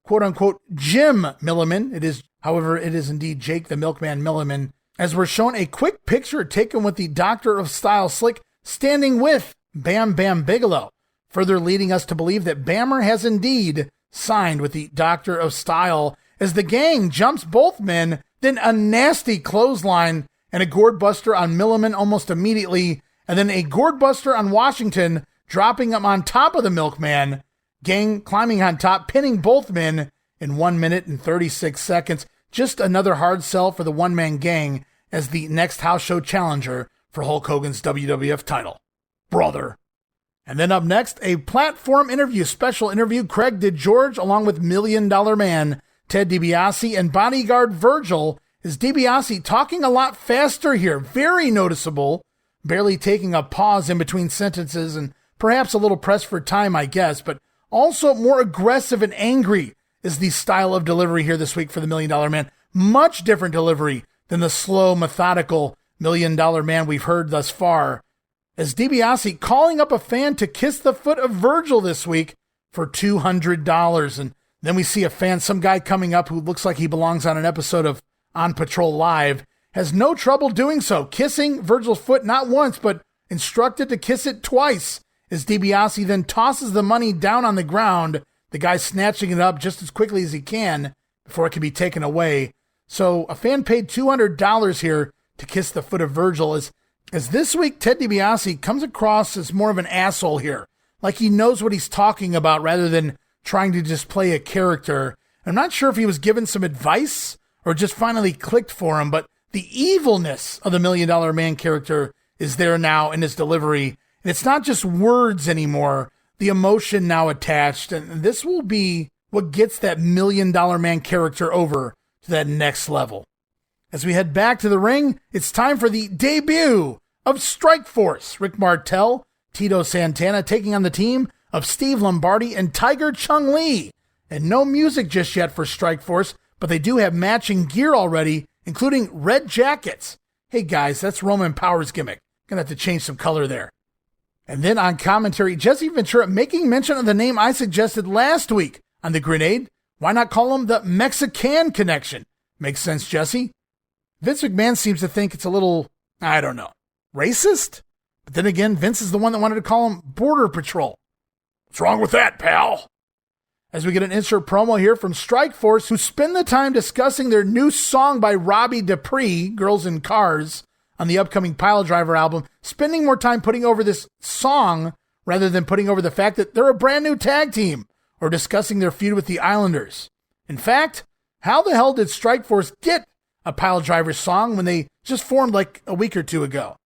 quote-unquote Jim Milliman. However, it is indeed Jake the Milkman Milliman, as we're shown a quick picture taken with the Doctor of Style Slick standing with Bam Bam Bigelow, further leading us to believe that Bammer has indeed signed with the Doctor of Style, as the gang jumps both men, then a nasty clothesline and a gourd buster on Milliman almost immediately, and then a gourd buster on Washington, dropping him on top of the Milkman. Gang climbing on top, pinning both men in 1 minute and 36 seconds. Just another hard sell for the one-man gang as the next house show challenger for Hulk Hogan's WWF title. Brother. And then up next, a platform interview, special interview. Craig DeGeorge, along with $1 Million Man Ted DiBiase and bodyguard Virgil, is Dibiase talking a lot faster here. Very noticeable. Barely taking a pause in between sentences and perhaps a little pressed for time, I guess, but also more aggressive and angry is the style of delivery here this week for the $1 Million Man. Much different delivery than the slow, methodical $1 Million Man we've heard thus far. As Dibiase calling up a fan to kiss the foot of Virgil this week for $200. And then we see a fan, some guy coming up who looks like he belongs on an episode of On Patrol Live, has no trouble doing so, kissing Virgil's foot not once, but instructed to kiss it twice, as Dibiase then tosses the money down on the ground, the guy snatching it up just as quickly as he can before it can be taken away. So a fan paid $200 here to kiss the foot of Virgil, as this week Ted Dibiase comes across as more of an asshole here, like he knows what he's talking about rather than trying to just play a character. I'm not sure if he was given some advice or just finally clicked for him, but the evilness of the $1 Million Man character is there now in his delivery. And it's not just words anymore, the emotion now attached. And this will be what gets that $1 Million Man character over to that next level. As we head back to the ring, it's time for the debut of Strikeforce. Rick Martel, Tito Santana taking on the team of Steve Lombardi and Tiger Chung Lee. And no music just yet for Strikeforce, but they do have matching gear already, including red jackets. Hey guys, that's Roman Power's gimmick. Gonna have to change some color there. And then on commentary, Jesse Ventura making mention of the name I suggested last week on the Grenade. Why not call him the Mexican Connection? Makes sense, Jesse. Vince McMahon seems to think it's a little, I don't know, racist? But then again, Vince is the one that wanted to call him Border Patrol. What's wrong with that, pal? As we get an insert promo here from Strikeforce, who spend the time discussing their new song by Robbie Dupree, Girls in Cars, on the upcoming Piledriver album, spending more time putting over this song rather than putting over the fact that they're a brand new tag team or discussing their feud with the Islanders. In fact, how the hell did Strikeforce get a Piledriver song when they just formed like a week or two ago?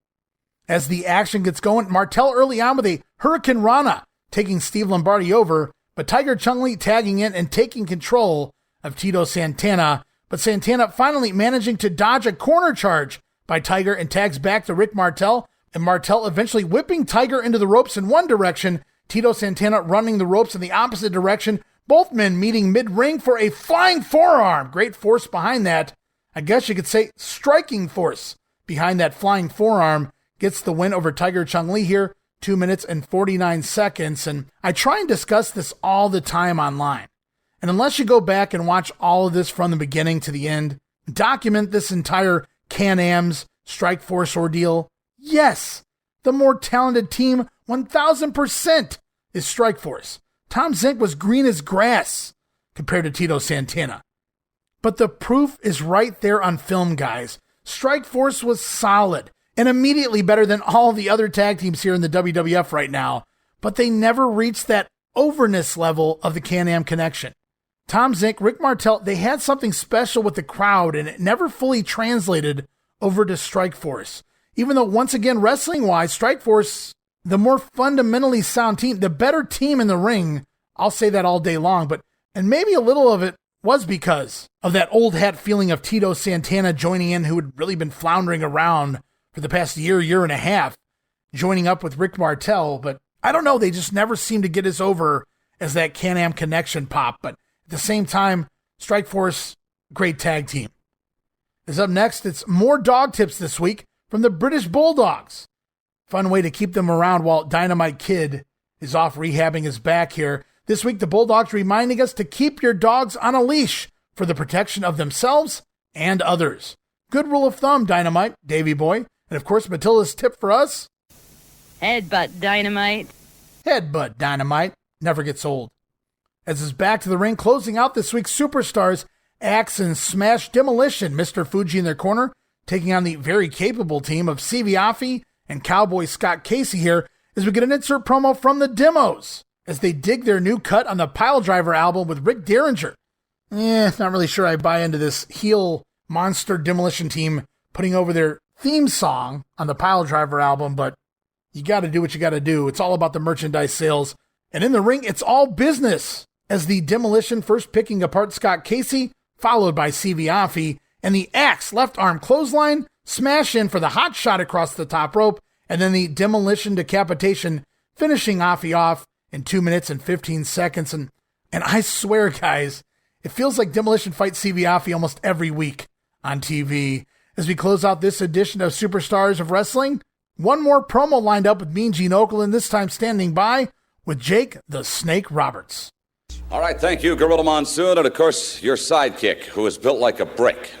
As the action gets going, Martel early on with a Hurricane Rana, taking Steve Lombardi over, but Tiger Chung Lee tagging in and taking control of Tito Santana, but Santana finally managing to dodge a corner charge by Tiger and tags back to Rick Martel, and Martel eventually whipping Tiger into the ropes in one direction, Tito Santana running the ropes in the opposite direction, both men meeting mid-ring for a flying forearm. Great force behind that. I guess you could say striking force behind that flying forearm. Gets the win over Tiger Chung Lee here, 2 minutes and 49 seconds. And I try and discuss this all the time online. And unless you go back and watch all of this from the beginning to the end, document this entire Can-Am's Strikeforce ordeal, yes, the more talented team 1,000% is Strikeforce. Tom Zink was green as grass compared to Tito Santana. But the proof is right there on film, guys. Strikeforce was solid and immediately better than all the other tag teams here in the WWF right now, but they never reached that overness level of the Can-Am Connection. Tom Zink, Rick Martel, they had something special with the crowd, and it never fully translated over to Strikeforce. Even though, once again, wrestling-wise, Strikeforce, the more fundamentally sound team, the better team in the ring, I'll say that all day long, and maybe a little of it was because of that old hat feeling of Tito Santana joining in, who had really been floundering around for the past year and a half, joining up with Rick Martel. But I don't know, they just never seemed to get us over as that Can-Am Connection pop. But at the same time, Strikeforce, great tag team. As up next, it's more dog tips this week from the British Bulldogs. Fun way to keep them around while Dynamite Kid is off rehabbing his back here. This week, the Bulldogs reminding us to keep your dogs on a leash for the protection of themselves and others. Good rule of thumb, Dynamite, Davey Boy. And of course, Matilda's tip for us: Headbutt Dynamite. Headbutt Dynamite never gets old. As is back to the ring, closing out this week's superstars, Axe and Smash Demolition, Mr. Fuji in their corner, taking on the very capable team of Siviafi and Cowboy Scott Casey here, as we get an insert promo from the Demos, as they dig their new cut on the Piledriver album with Rick Derringer. Not really sure I buy into this heel monster demolition team putting over their theme song on the Piledriver album, but you got to do what you got to do. It's all about the merchandise sales. And in the ring, it's all business, as the Demolition first picking apart Scott Casey, followed by Siviafi, and the axe left arm clothesline, smash in for the hot shot across the top rope, and then the demolition decapitation, finishing Afi off in 2 minutes and 15 seconds. And I swear, guys, it feels like Demolition fights CV Afi almost every week on TV. As we close out this edition of Superstars of Wrestling, one more promo lined up with Mean Gene Okerlund, this time standing by with Jake the Snake Roberts. All right, thank you, Gorilla Monsoon, and of course, your sidekick, who is built like a brick,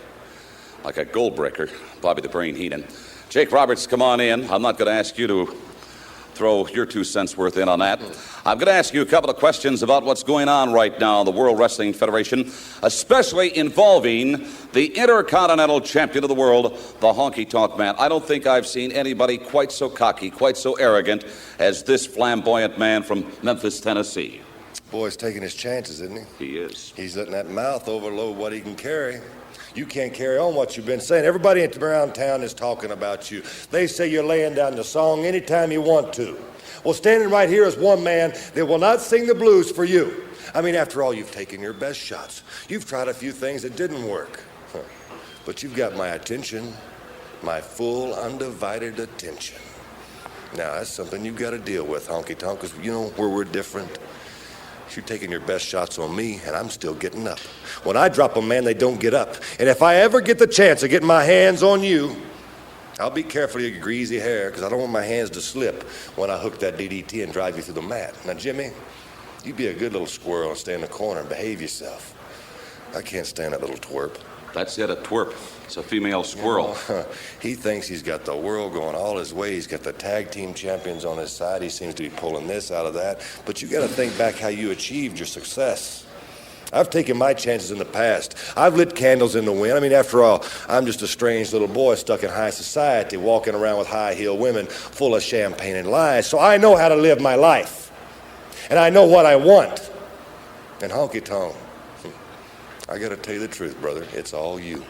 like a gold breaker, Bobby the Brain Heenan. Jake Roberts, come on in. I'm not going to ask you to throw your 2 cents worth in on that. I'm going to ask you a couple of questions about what's going on right now in the World Wrestling Federation, especially involving the Intercontinental Champion of the world, the Honky Tonk Man. I don't think I've seen anybody quite so cocky, quite so arrogant as this flamboyant man from Memphis, Tennessee. Boy's taking his chances, isn't he? He is. He's letting that mouth overload what he can carry. You can't carry on what you've been saying. Everybody around town is talking about you. They say you're laying down the song anytime you want to. Well, standing right here is one man that will not sing the blues for you. I mean, after all, you've taken your best shots. You've tried a few things that didn't work. But you've got my attention, my full, undivided attention. Now, that's something you've got to deal with, Honky Tonk, because you know where we're different. You're taking your best shots on me, and I'm still getting up. When I drop a man, they don't get up. And if I ever get the chance of getting my hands on you, I'll be careful of your greasy hair, because I don't want my hands to slip when I hook that DDT and drive you through the mat. Now, Jimmy, you be a good little squirrel and stay in the corner and behave yourself. I can't stand that little twerp. That's it, a twerp. It's a female squirrel. He thinks he's got the world going all his way. He's got the tag team champions on his side. He seems to be pulling this out of that. But you got to think back how you achieved your success. I've taken my chances in the past. I've lit candles in the wind. I mean, after all, I'm just a strange little boy stuck in high society, walking around with high-heeled women full of champagne and lies. So I know how to live my life. And I know what I want. And Honky Tonk, I got to tell you the truth, brother. It's all you.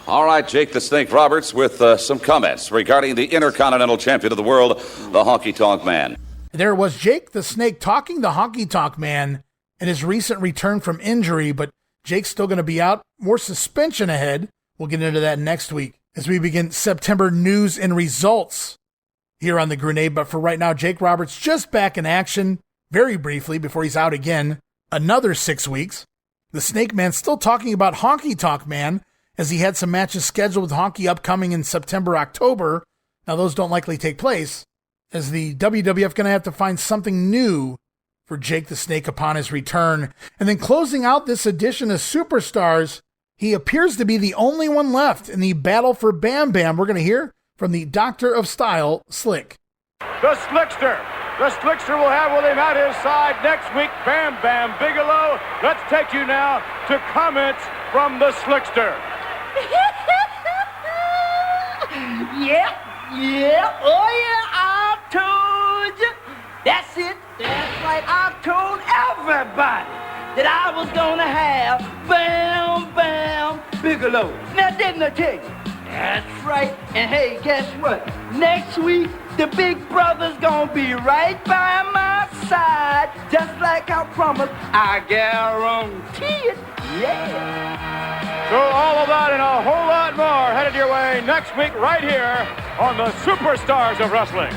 All right, Jake the Snake Roberts with some comments regarding the Intercontinental Champion of the world, the Honky Tonk Man. There was Jake the Snake talking the Honky Tonk Man in his recent return from injury, but Jake's still going to be out. More suspension ahead. We'll get into that next week as we begin September news and results here on The Grenade. But for right now, Jake Roberts just back in action very briefly before he's out again another 6 weeks. The Snake Man still talking about Honky Tonk Man, as he had some matches scheduled with Honky upcoming in September, October. Now, those don't likely take place, as the WWF going to have to find something new for Jake the Snake upon his return. And then closing out this edition of Superstars, he appears to be the only one left in the battle for Bam Bam. We're going to hear from the Doctor of Style, Slick. The Slickster. The Slickster will have with him at his side next week, Bam Bam Bigelow. Let's take you now to comments from the Slickster. Yeah, oh yeah, I told you. That's it, that's right, I told everybody that I was gonna have Bam Bam Bigelow. Now didn't I tell you? That's right, and hey, guess what? Next week, the big brother's gonna be right by my side, just like I promised, I guarantee it, yeah. So all of that and a whole lot more headed your way next week right here on the Superstars of Wrestling.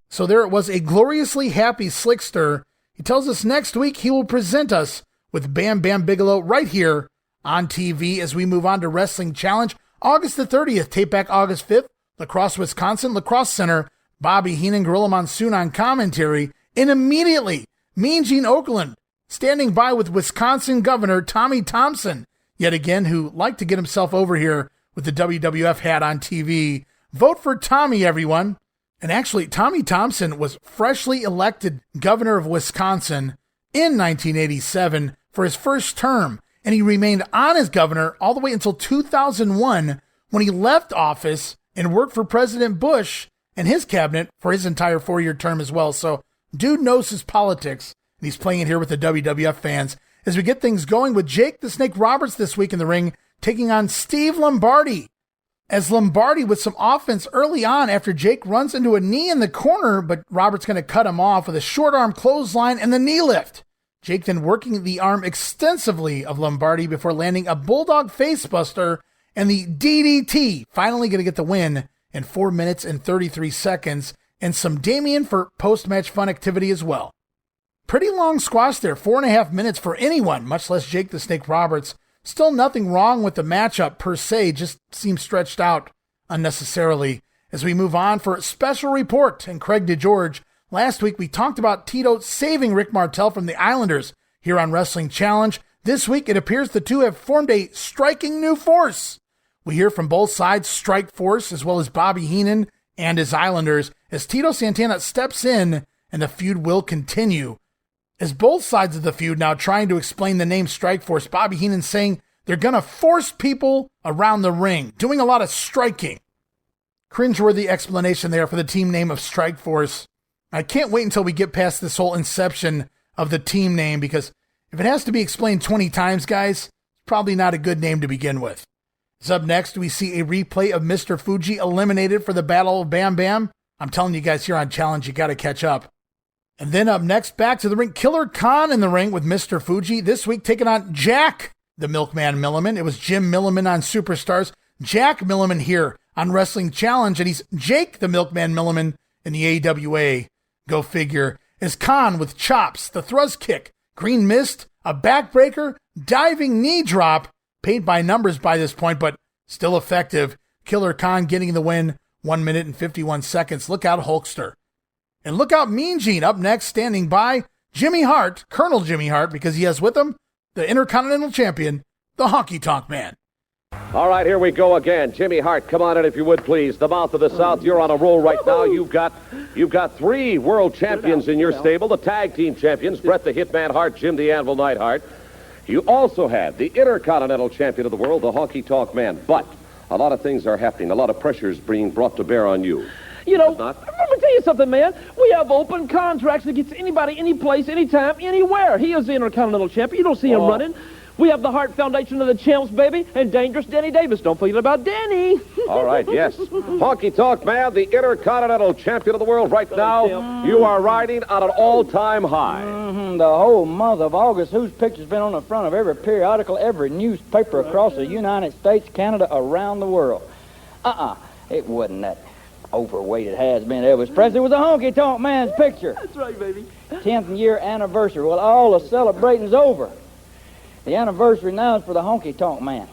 So there it was, a gloriously happy Slickster. He tells us next week he will present us with Bam Bam Bigelow right here on TV as we move on to Wrestling Challenge. August the 30th, tape back August 5th, La Crosse, Wisconsin, La Crosse Center, Bobby Heenan, Gorilla Monsoon on commentary, and immediately, Mean Gene Okerlund standing by with Wisconsin Governor Tommy Thompson, yet again, who liked to get himself over here with the WWF hat on TV. Vote for Tommy, everyone. And actually, Tommy Thompson was freshly elected governor of Wisconsin in 1987 for his first term, and he remained on as governor all the way until 2001 when he left office and worked for President Bush and his cabinet for his entire 4-year term as well. So dude knows his politics, and he's playing it here with the WWF fans as we get things going with Jake the Snake Roberts this week in the ring, taking on Steve Lombardi. As Lombardi with some offense early on after Jake runs into a knee in the corner, but Robert's going to cut him off with a short arm clothesline and the knee lift. Jake then working the arm extensively of Lombardi before landing a bulldog facebuster And the DDT finally going to get the win in 4 minutes and 33 seconds. And some Damien for post-match fun activity as well. Pretty long squash there, 4.5 minutes for anyone, much less Jake the Snake Roberts. Still nothing wrong with the matchup per se, just seems stretched out unnecessarily. As we move on for a special report, and Craig DeGeorge, last week we talked about Tito saving Rick Martel from the Islanders here on Wrestling Challenge. This week it appears the two have formed a striking new force. We hear from both sides' strike force as well as Bobby Heenan and his Islanders as Tito Santana steps in and the feud will continue. As both sides of the feud now trying to explain the name Strike Force, Bobby Heenan saying they're going to force people around the ring, doing a lot of striking. Cringeworthy explanation there for the team name of Strike Force. I can't wait until we get past this whole inception of the team name, because if it has to be explained 20 times, guys, it's probably not a good name to begin with. As up next, we see a replay of Mr. Fuji eliminated for the Battle of Bam Bam. I'm telling you guys here on Challenge, you got to catch up. And then up next, back to the ring, Killer Khan in the ring with Mr. Fuji. This week taking on Jack, the Milkman Milliman. It was Jim Milliman on Superstars. Jack Milliman here on Wrestling Challenge, and he's Jake, the Milkman Milliman, in the AWA. Go figure. As Khan with chops, the thrust kick, green mist, a backbreaker, diving knee drop, paid by numbers by this point, but still effective. Killer Khan getting the win, 1 minute and 51 seconds. Look out, Hulkster. And look out, Mean Gene up next, standing by. Jimmy Hart, Colonel Jimmy Hart, because he has with him the Intercontinental Champion, the Honky Tonk Man. All right, here we go again. Jimmy Hart, come on in if you would, please. The mouth of the South, you're on a roll right now. You've got 3 world champions in your stable, the tag team champions, Bret the Hitman Hart, Jim the Anvil Neidhart. You also have the Intercontinental Champion of the world, the Honky Tonk Man. But a lot of things are happening. A lot of pressure is being brought to bear on you. You know, let me tell you something, man. We have open contracts that gets anybody, any place, anytime, anywhere. He is the Intercontinental Champion. You don't see him running. We have the Hart Foundation of the Champs, baby, and Dangerous Danny Davis. Don't forget about Danny. All right, yes. Honky Tonk Man, the Intercontinental Champion of the world right now. You are riding on an all-time high. The whole month of August, whose picture's been on the front of every periodical, every newspaper across the United States, Canada, around the world. It wasn't that overweighted has-been Elvis Presley. It was a Honky Tonk Man's picture. That's right, baby. 10th year anniversary. Well, all the celebrating's over. The anniversary now is for the Honky Tonk Man,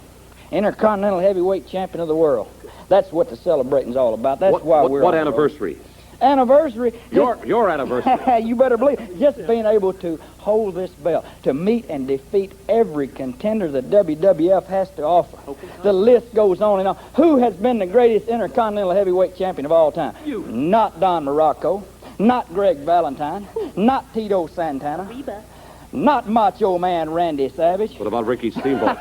Intercontinental Heavyweight Champion of the world. That's what the celebrating's all about. That's why we're What anniversary? Anniversary. Your anniversary. You better believe it. Just being able to hold this belt, to meet and defeat every contender the WWF has to offer. The list goes on and on. Who has been the greatest Intercontinental Heavyweight Champion of all time? You. Not Don Muraco, not Greg Valentine, not Tito Santana, not Macho Man Randy Savage. What about Ricky Steamboat?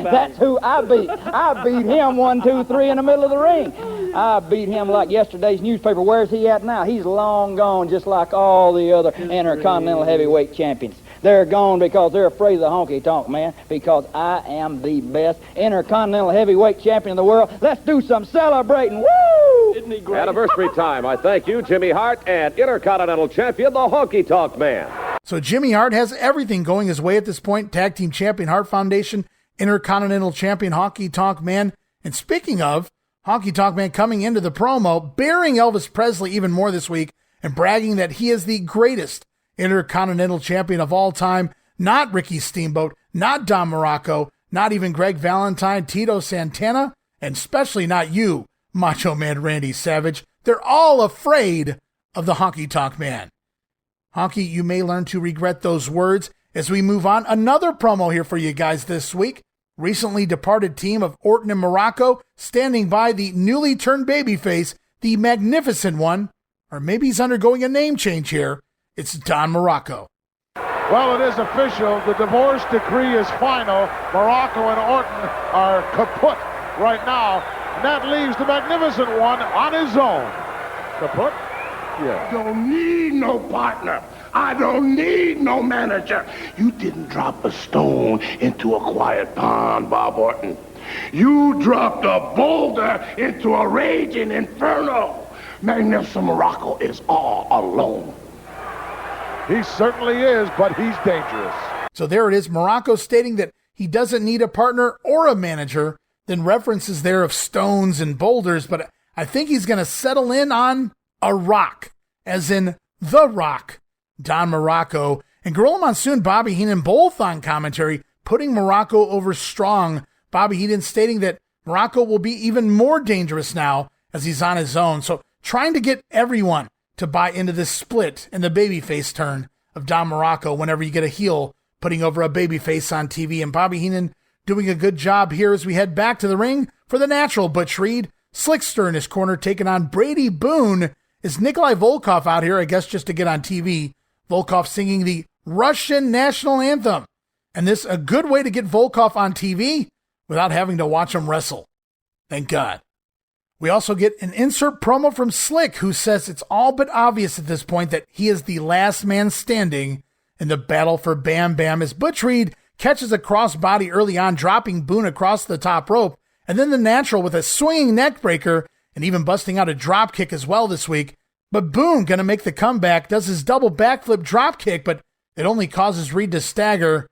That's who I beat. I beat him 1, 2, 3 in the middle of the ring. I beat him like yesterday's newspaper. Where's he at now? He's long gone, just like all the other Intercontinental Heavyweight Champions. They're gone because they're afraid of the Honky Tonk Man, because I am the best Intercontinental Heavyweight Champion of the world. Let's do some celebrating. Woo! Isn't he great? Anniversary time. I thank you, Jimmy Hart, and Intercontinental Champion, the Honky Tonk Man. So Jimmy Hart has everything going his way at this point. Tag Team Champion, Hart Foundation, Intercontinental Champion, Honky Tonk Man. And speaking of, Honky Tonk Man coming into the promo, bearing Elvis Presley even more this week and bragging that he is the greatest Intercontinental Champion of all time. Not Ricky Steamboat, not Don Muraco, not even Greg Valentine, Tito Santana, and especially not you, Macho Man Randy Savage. They're all afraid of the Honky Tonk Man. Honky, you may learn to regret those words as we move on. Another promo here for you guys this week. Recently departed team of Orton and Muraco standing by the newly turned babyface, the Magnificent One, or maybe he's undergoing a name change here. It's Don Muraco. Well, it is official. The divorce decree is final. Muraco and Orton are kaput right now. And that leaves the Magnificent One on his own. Kaput? Yeah. I don't need no partner. I don't need no manager. You didn't drop a stone into a quiet pond, Bob Orton. You dropped a boulder into a raging inferno. Magnificent Muraco is all alone. He certainly is, but he's dangerous. So there it is, Muraco stating that he doesn't need a partner or a manager then references there of stones and boulders, but I think he's going to settle in on a rock, as in The Rock, Don Muraco, and Gorilla Monsoon, Bobby Heenan, both on commentary, putting Muraco over strong. Bobby Heenan stating that Muraco will be even more dangerous now as he's on his own. So trying to get everyone to buy into this split and the babyface turn of Don Muraco whenever you get a heel putting over a babyface on TV. And Bobby Heenan doing a good job here as we head back to the ring for the natural Butch Reed. Slickster in his corner taking on Brady Boone. Is Nikolai Volkov out here, I guess, just to get on TV. Volkov singing the Russian national anthem. And this a good way to get Volkov on TV without having to watch him wrestle. Thank God. We also get an insert promo from Slick, who says it's all but obvious at this point that he is the last man standing in the battle for Bam Bam, as Butch Reed catches a crossbody early on, dropping Boone across the top rope, and then the natural with a swinging neck breaker and even busting out a drop kick as well this week. But Boone going to make the comeback, does his double backflip drop kick, but it only causes Reed to stagger.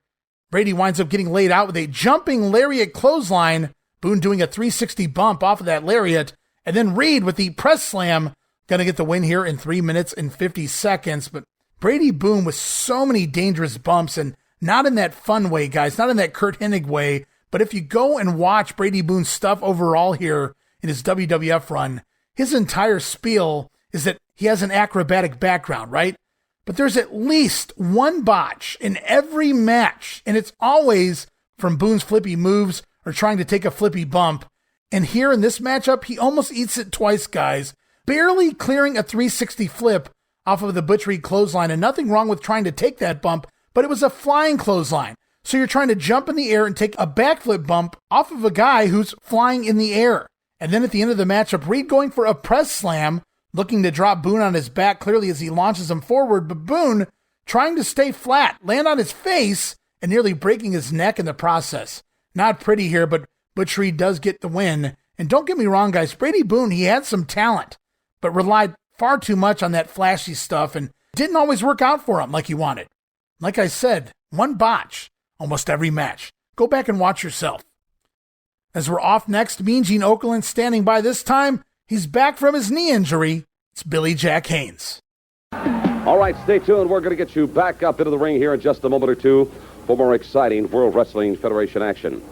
Brady winds up getting laid out with a jumping lariat clothesline, Boone doing a 360 bump off of that lariat, and then Reed with the press slam, going to get the win here in 3 minutes and 50 seconds. But Brady Boone with so many dangerous bumps, and not in that fun way, guys, not in that Kurt Hennig way, but if you go and watch Brady Boone's stuff overall here in his WWF run, his entire spiel is that he has an acrobatic background, right? But there's at least one botch in every match, and it's always from Boone's flippy moves or trying to take a flippy bump. And here in this matchup, he almost eats it twice, guys, barely clearing a 360 flip off of the Butch Reed clothesline, and nothing wrong with trying to take that bump, but it was a flying clothesline. So you're trying to jump in the air and take a backflip bump off of a guy who's flying in the air. And then at the end of the matchup, Reed going for a press slam, looking to drop Boone on his back clearly as he launches him forward, but Boone trying to stay flat, land on his face, and nearly breaking his neck in the process. Not pretty here, but Butch Reed does get the win. And don't get me wrong, guys, Brady Boone, he had some talent, but relied far too much on that flashy stuff and didn't always work out for him like he wanted. Like I said, one botch almost every match. Go back and watch yourself. As we're off next, Mean Gene Okerlund standing by this time. He's back from his knee injury. It's Billy Jack Haynes. All right, stay tuned. We're going to get you back up into the ring here in just a moment or two for more exciting World Wrestling Federation action.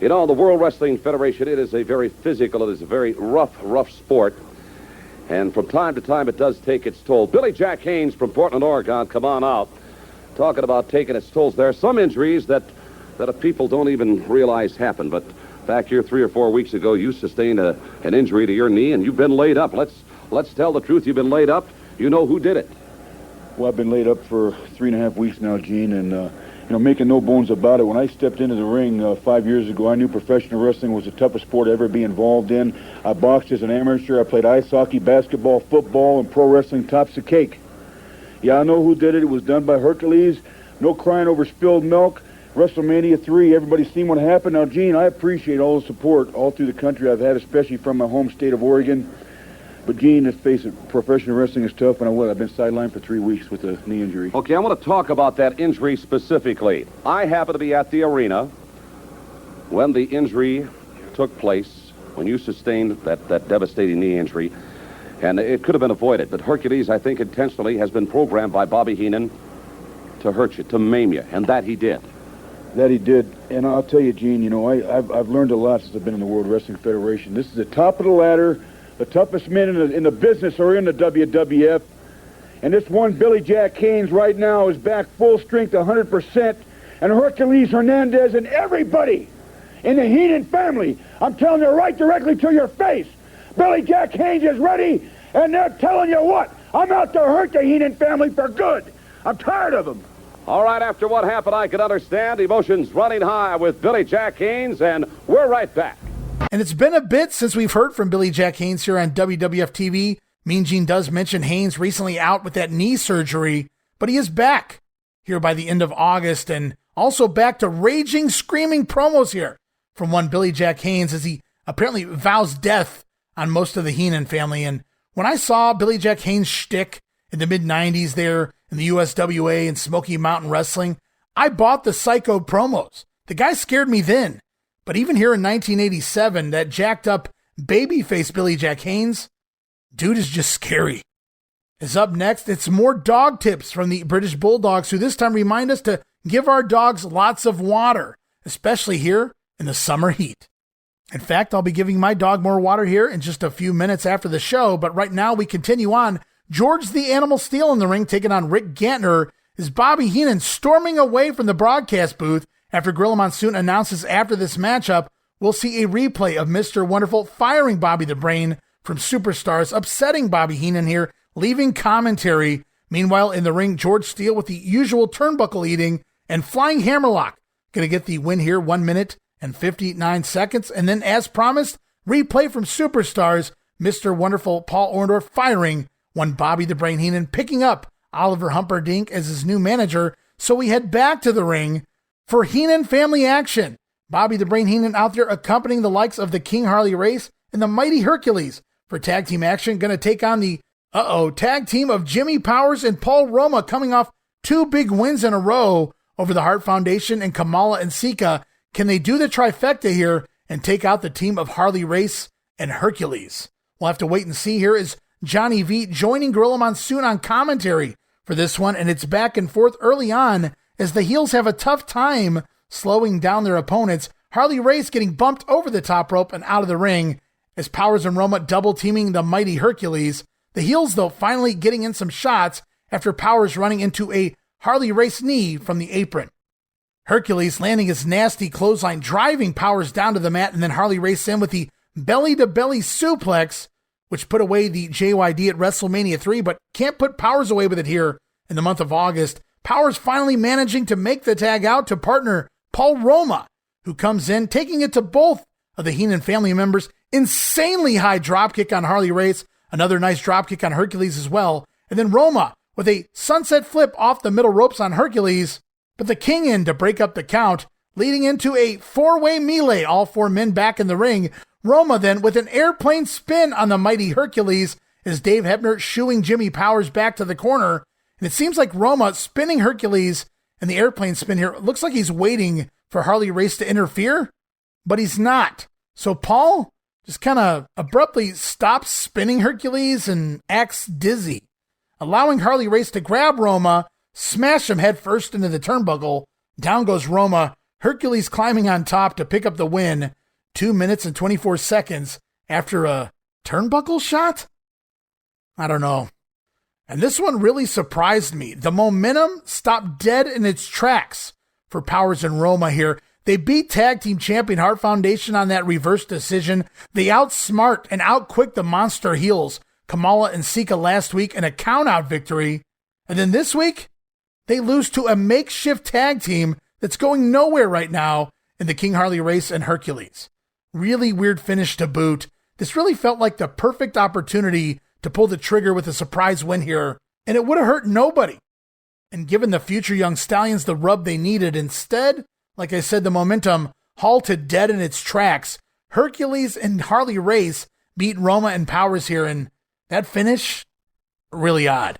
You know, the World Wrestling Federation, it is a very physical, it is a very rough sport. And from time to time, it does take its toll. Billy Jack Haynes from Portland, Oregon, come on out. Talking about taking its tolls. There are some injuries that people don't even realize happen. But back here 3 or 4 weeks ago, you sustained an injury to your knee, and you've been laid up. Let's tell the truth. You've been laid up. You know who did it. Well, I've been laid up for 3.5 weeks now, Gene, and making no bones about it. When I stepped into the ring 5 years ago, I knew professional wrestling was the toughest sport to ever be involved in. I boxed as an amateur. I played ice hockey, basketball, football, and pro wrestling tops the cake. Yeah, I know who did it. It was done by Hercules. No crying over spilled milk. WrestleMania 3, everybody's seen what happened. Now, Gene, I appreciate all the support all through the country I've had, especially from my home state of Oregon. But, Gene, let's face it, professional wrestling is tough, and I've been sidelined for 3 weeks with a knee injury. Okay, I want to talk about that injury specifically. I happened to be at the arena when the injury took place, when you sustained that devastating knee injury, and it could have been avoided. But Hercules, I think, intentionally has been programmed by Bobby Heenan to hurt you, to maim you, and that he did. That he did, and I'll tell you, Gene, I've learned a lot since I've been in the World Wrestling Federation. This is the top of the ladder. The toughest men in the business are in the WWF. And this one, Billy Jack Haynes, right now is back full strength, 100%. And Hercules Hernandez and everybody in the Heenan family, I'm telling you right directly to your face, Billy Jack Haynes is ready, and they're telling you what? I'm out to hurt the Heenan family for good. I'm tired of them. All right, after what happened, I can understand. Emotions running high with Billy Jack Haynes, and we're right back. And it's been a bit since we've heard from Billy Jack Haynes here on WWF TV. Mean Gene does mention Haynes recently out with that knee surgery, but he is back here by the end of August, and also back to raging, screaming promos here from one Billy Jack Haynes as he apparently vows death on most of the Heenan family. And when I saw Billy Jack Haynes' shtick in the mid-90s there in the USWA and Smoky Mountain Wrestling, I bought the Psycho promos. The guy scared me then. But even here in 1987, that jacked up babyface Billy Jack Haynes, dude is just scary. As up next, it's more dog tips from the British Bulldogs, who this time remind us to give our dogs lots of water, especially here in the summer heat. In fact, I'll be giving my dog more water here in just a few minutes after the show, but right now we continue on. George the Animal Steel in the ring, taking on Rick Gantner, is Bobby Heenan storming away from the broadcast booth after Gorilla Monsoon announces after this matchup, we'll see a replay of Mr. Wonderful firing Bobby the Brain from Superstars, upsetting Bobby Heenan here, leaving commentary. Meanwhile, in the ring, George Steele with the usual turnbuckle eating and flying hammerlock. Going to get the win here, 1 minute and 59 seconds. And then, as promised, replay from Superstars, Mr. Wonderful Paul Orndorff firing one Bobby the Brain Heenan, picking up Oliver Humperdink as his new manager. So we head back to the ring for Heenan Family action. Bobby the Brain Heenan out there accompanying the likes of the King Harley Race and the Mighty Hercules for tag team action. Going to take on the tag team of Jimmy Powers and Paul Roma, coming off 2 big wins in a row over the Hart Foundation and KAMALA and SIKA. Can they do the trifecta here and take out the team of Harley Race and Hercules? We'll have to wait and see. Here is Johnny V joining Gorilla Monsoon on commentary for this one, and it's back and forth early on as the heels have a tough time slowing down their opponents. Harley Race getting bumped over the top rope and out of the ring as Powers and Roma double teaming the Mighty Hercules. The heels, though, finally getting in some shots after Powers running into a Harley Race knee from the apron. Hercules landing his nasty clothesline, driving Powers down to the mat, and then Harley Race in with the belly-to-belly suplex, which put away the JYD at WrestleMania 3, but can't put Powers away with it here in the month of August. Powers finally managing to make the tag out to partner Paul Roma, who comes in, taking it to both of the Heenan family members. Insanely high dropkick on Harley Race, another nice dropkick on Hercules as well, and then Roma with a sunset flip off the middle ropes on Hercules, but the King in to break up the count, leading into a 4-way melee, all 4 men back in the ring. Roma then with an airplane spin on the Mighty Hercules as Dave Hebner shooing Jimmy Powers back to the corner. And it seems like Roma spinning Hercules and the airplane spin here. It looks like he's waiting for Harley Race to interfere, but he's not. So Paul just kind of abruptly stops spinning Hercules and acts dizzy, allowing Harley Race to grab Roma, smash him head first into the turnbuckle. Down goes Roma. Hercules climbing on top to pick up the win. 2 minutes and 24 seconds after a turnbuckle shot? I don't know. And this one really surprised me. The momentum stopped dead in its tracks for Powers and Roma here. They beat tag team champion Hart Foundation on that reverse decision. They outsmart and outquick the monster heels, KAMALA and SIKA, last week in a countout victory. And then this week, they lose to a makeshift tag team that's going nowhere right now in the King Harley Race and Hercules. Really weird finish to boot. This really felt like the perfect opportunity to pull the trigger with a surprise win here, and it would have hurt nobody and given the future Young Stallions the rub they needed. Instead, like I said, the momentum halted dead in its tracks. Hercules and Harley Race beat Roma and Powers here, and that finish, really odd.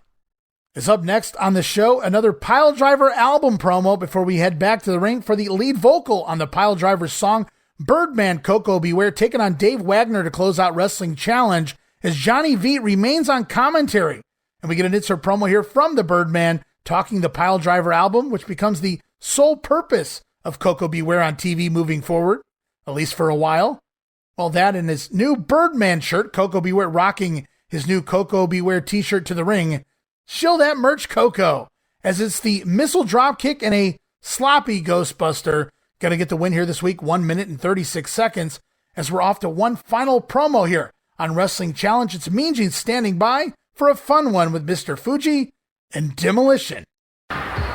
Is up next on the show, another Piledriver album promo before we head back to the ring for the lead vocal on the Piledriver song, Birdman Coco Beware, taking on Dave Wagner to close out Wrestling Challenge as Johnny V remains on commentary. And we get an insert promo here from the Birdman talking the Piledriver album, which becomes the sole purpose of Coco Beware on TV moving forward, at least for a while. All that in his new Birdman shirt, Coco Beware rocking his new Coco Beware t-shirt to the ring. Shill that merch, Coco, as it's the missile drop kick and a sloppy Ghostbuster. Gonna get the win here this week, 1 minute and 36 seconds, as we're off to one final promo here on Wrestling Challenge. It's Mean Gene standing by for a fun one with Mr. Fuji and Demolition.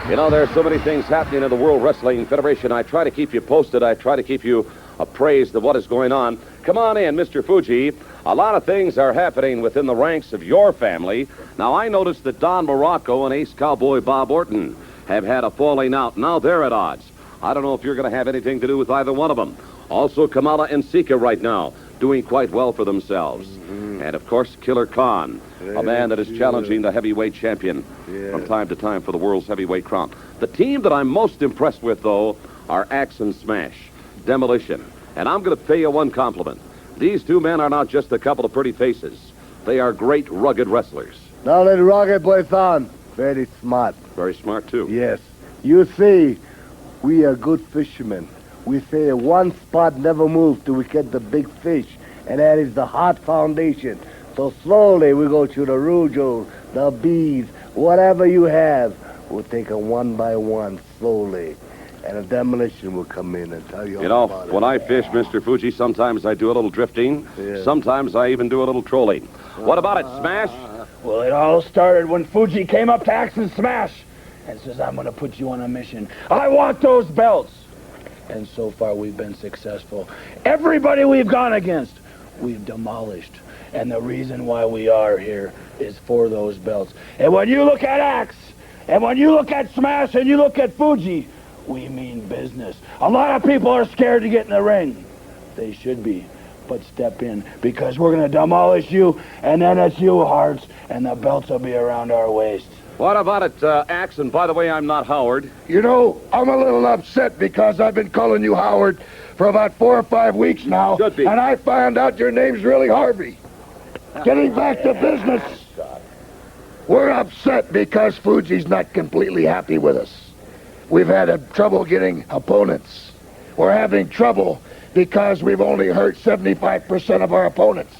You know, there's so many things happening in the World Wrestling Federation. I try to keep you posted. I try to keep you appraised of what is going on. Come on in, Mr. Fuji. A lot of things are happening within the ranks of your family. Now, I noticed that Don Muraco and Ace Cowboy Bob Orton have had a falling out. Now they're at odds. I don't know if you're going to have anything to do with either one of them. Also, KAMALA and SIKA right now doing quite well for themselves. And, of course, Killer Khan, a man that is challenging the heavyweight champion from time to time for the world's heavyweight crown. The team that I'm most impressed with, though, are Axe and Smash, Demolition. And I'm going to pay you one compliment. These two men are not just a couple of pretty faces. They are great, rugged wrestlers. Not only rugged, but son, very smart. Very smart, too. Yes. You see, we are good fishermen. We say one spot never moves till we get the big fish, and that is the heart foundation. So slowly we go through the Virgil, the bees, whatever you have. We'll take them one by one, slowly. And a demolition will come in and tell you all about it. When I fish, Mr. Fuji, sometimes I do a little drifting. Yeah. Sometimes I even do a little trolling. What about it, Smash? Well, it all started when Fuji came up to Axe and Smash and says, I'm going to put you on a mission. I want those belts. And so far, we've been successful. Everybody we've gone against, we've demolished. And the reason why we are here is for those belts. And when you look at Axe, and when you look at Smash, and you look at Fuji, we mean business. A lot of people are scared to get in the ring. They should be. But step in, because we're going to demolish you, and then it's you, Hearts, and the belts will be around our waists. What about it, Axe? And by the way, I'm not Howard. You know, I'm a little upset because I've been calling you Howard for about 4 or 5 weeks now. Should be. And I found out your name's really Harvey. Getting back to business, we're upset because Fuji's not completely happy with us. We've had trouble getting opponents. We're having trouble because we've only hurt 75% of our opponents.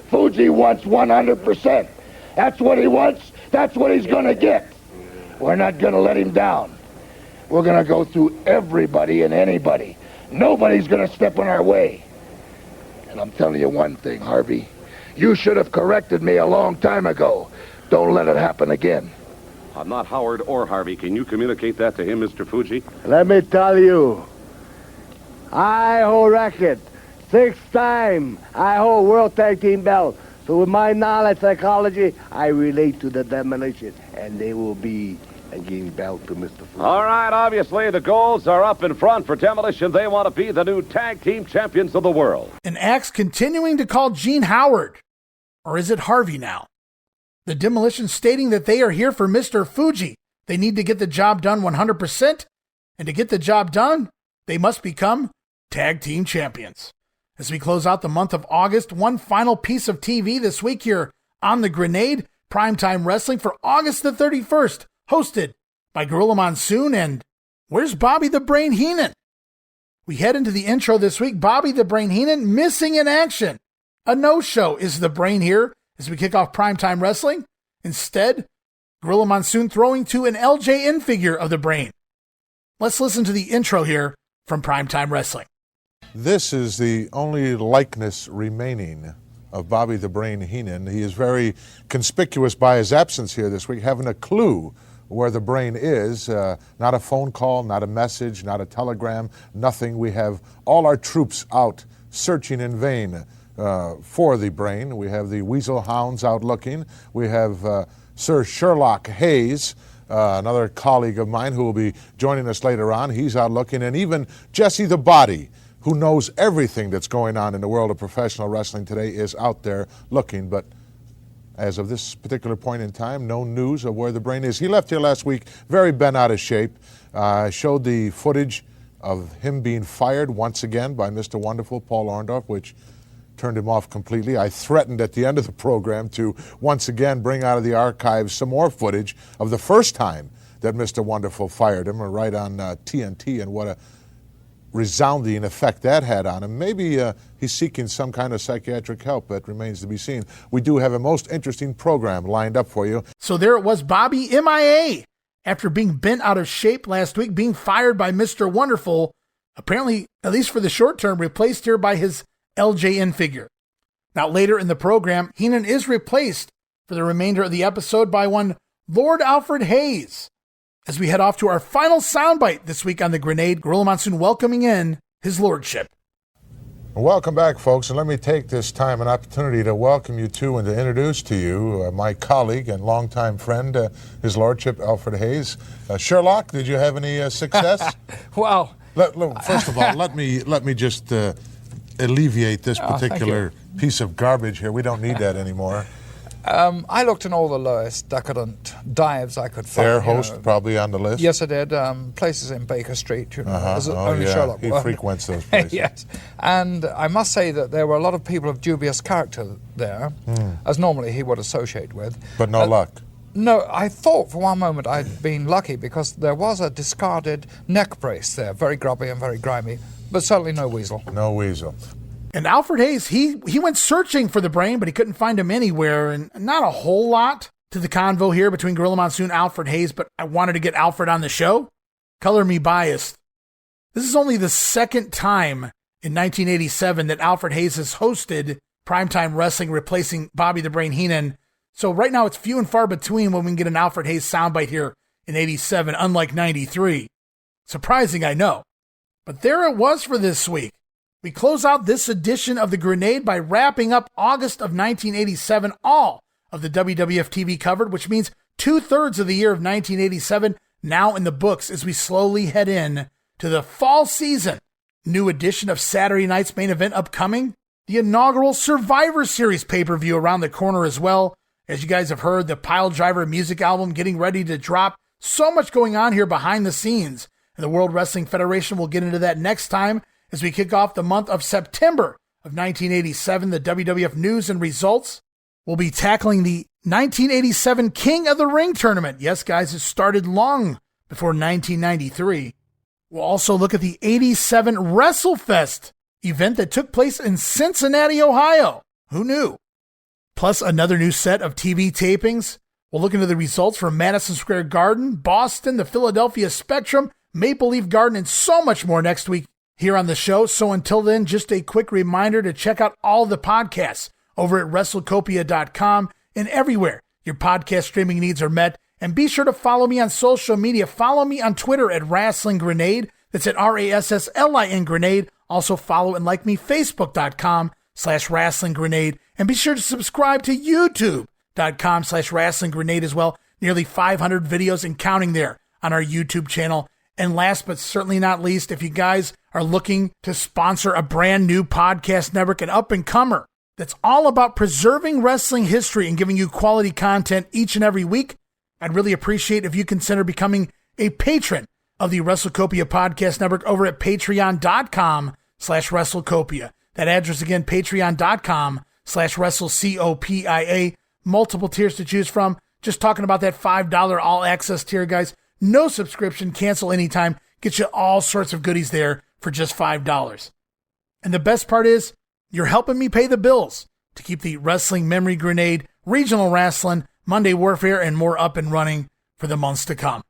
Fuji wants 100%. That's what he wants. That's what he's going to get. We're not going to let him down. We're going to go through everybody and anybody. Nobody's going to step in our way. And I'm telling you one thing, Harvey. You should have corrected me a long time ago. Don't let it happen again. I'm not Howard or Harvey. Can you communicate that to him, Mr. Fuji? Let me tell you, I hold record. 6th time I hold World Tag Team belt. So with my knowledge, psychology, I relate to the demolition. And they will be again belt to Mr. Fuji. All right, obviously the goals are up in front for demolition. They want to be the new tag team champions of the world. And Axe continuing to call Gene Howard. Or is it Harvey now? The demolition stating that they are here for Mr. Fuji. They need to get the job done 100%. And to get the job done, they must become tag team champions. As we close out the month of August, one final piece of TV this week here on The Grenade, Primetime Wrestling for August the 31st, hosted by Gorilla Monsoon and Where's Bobby the Brain Heenan? We head into the intro this week, Bobby the Brain Heenan missing in action. A no-show is the Brain here as we kick off Primetime Wrestling. Instead, Gorilla Monsoon throwing to an LJN figure of the Brain. Let's listen to the intro here from Primetime Wrestling. This is the only likeness remaining of Bobby the Brain Heenan. He is very conspicuous by his absence here this week, having a clue where the Brain is. Not a phone call, not a message, not a telegram, nothing. We have all our troops out searching in vain for the Brain. We have the Weasel Hounds out looking. We have Sir Sherlock Hayes, another colleague of mine who will be joining us later on. He's out looking. And even Jesse the Body, who knows everything that's going on in the world of professional wrestling today, is out there looking. But as of this particular point in time, no news of where the Brain is. He left here last week very bent out of shape. Showed the footage of him being fired once again by Mr. Wonderful, Paul Orndorff, which turned him off completely. I threatened at the end of the program to once again bring out of the archives some more footage of the first time that Mr. Wonderful fired him, right on TNT, and what a resounding effect that had on him. Maybe he's seeking some kind of psychiatric help. That remains to be seen. We do have a most interesting program lined up for you. So there it was, Bobby MIA. After being bent out of shape last week, being fired by Mr. Wonderful, apparently, at least for the short term, replaced here by his LJN figure. Now later in the program, Heenan is replaced for the remainder of the episode by one Lord Alfred Hayes. As we head off to our final soundbite this week on The Grenade, Gorilla Monsoon welcoming in his lordship. Welcome back, folks, and let me take this time an opportunity to welcome you to and to introduce to you my colleague and longtime friend, his lordship, Alfred Hayes. Sherlock, did you have any success? Well, first of all, let me just alleviate this particular piece of garbage here. We don't need that anymore. I looked in all the lowest decadent dives I could find. Fair Host probably on the list? Yes, I did. Places in Baker Street, as only Sherlock he would. frequents those places. Yes. And I must say that there were a lot of people of dubious character there, as normally he would associate with. But no luck. No, I thought for one moment I'd been lucky because there was a discarded neck brace there, very grubby and very grimy, but certainly no weasel. No weasel. And Alfred Hayes, he went searching for the brain, but he couldn't find him anywhere, and not a whole lot to the convo here between Gorilla Monsoon and Alfred Hayes, but I wanted to get Alfred on the show. Color me biased. This is only the second time in 1987 that Alfred Hayes has hosted Primetime Wrestling, replacing Bobby the Brain Heenan. So right now it's few and far between when we can get an Alfred Hayes soundbite here in 87, unlike 93. Surprising, I know. But there it was for this week. We close out this edition of The Grenade by wrapping up August of 1987, all of the WWF TV covered, which means 2/3 of the year of 1987 now in the books as we slowly head in to the fall season. New edition of Saturday night's main event upcoming. The inaugural Survivor Series pay-per-view around the corner as well. As you guys have heard, the Piledriver music album getting ready to drop. So much going on here behind the scenes. And the World Wrestling Federation will get into that next time as we kick off the month of September of 1987. The WWF news and results. We'll be tackling the 1987 King of the Ring tournament. Yes, guys, it started long before 1993. We'll also look at the 87 WrestleFest event that took place in Cincinnati, Ohio. Who knew? Plus another new set of TV tapings. We'll look into the results from Madison Square Garden, Boston, the Philadelphia Spectrum, Maple Leaf Garden, and so much more next week here on the show. So until then, just a quick reminder to check out all the podcasts over at WrestleCopia.com and everywhere your podcast streaming needs are met. And be sure to follow me on social media. Follow me on Twitter at Wrestling Grenade. That's at RASSLIN Grenade. Also follow and like me, Facebook.com/Wrestling Grenade. And be sure to subscribe to YouTube.com/Wrestling Grenade as well. Nearly 500 videos and counting there on our YouTube channel. And last but certainly not least, if you guys are looking to sponsor a brand new podcast network, an up-and-comer that's all about preserving wrestling history and giving you quality content each and every week, I'd really appreciate if you consider becoming a patron of the WrestleCopia Podcast Network over at patreon.com/WrestleCopia. That address again, patreon.com/WrestleCopia. Multiple tiers to choose from. Just talking about that $5 all-access tier, guys. No subscription, cancel anytime. Get you all sorts of goodies there for just $5. And the best part is, you're helping me pay the bills to keep the Wrestling Memory Grenade, Regional Wrestling, Monday Warfare, and more up and running for the months to come.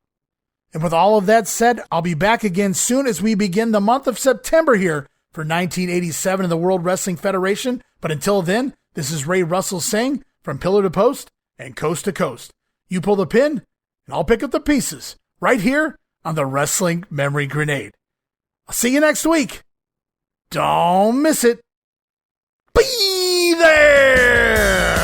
And with all of that said, I'll be back again soon as we begin the month of September here for 1987 in the World Wrestling Federation. But until then, this is Ray Russell saying, from pillar to post and coast to coast, you pull the pin and I'll pick up the pieces right here on the Wrestling Memory Grenade. I'll see you next week. Don't miss it. Be there!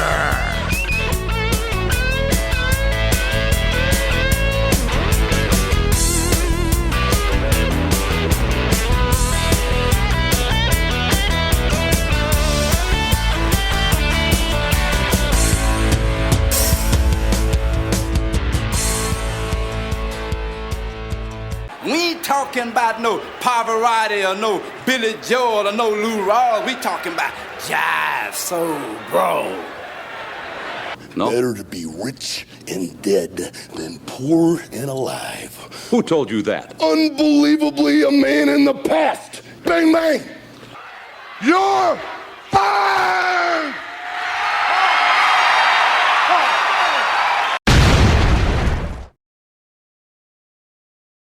We ain't talking about no Pavarotti or no Billy Joel or no Lou Rawls. We talking about Jive Soul Bros. No. Better to be rich and dead than poor and alive. Who told you that? Unbelievably, a man in the past. Bang, bang. You're fired!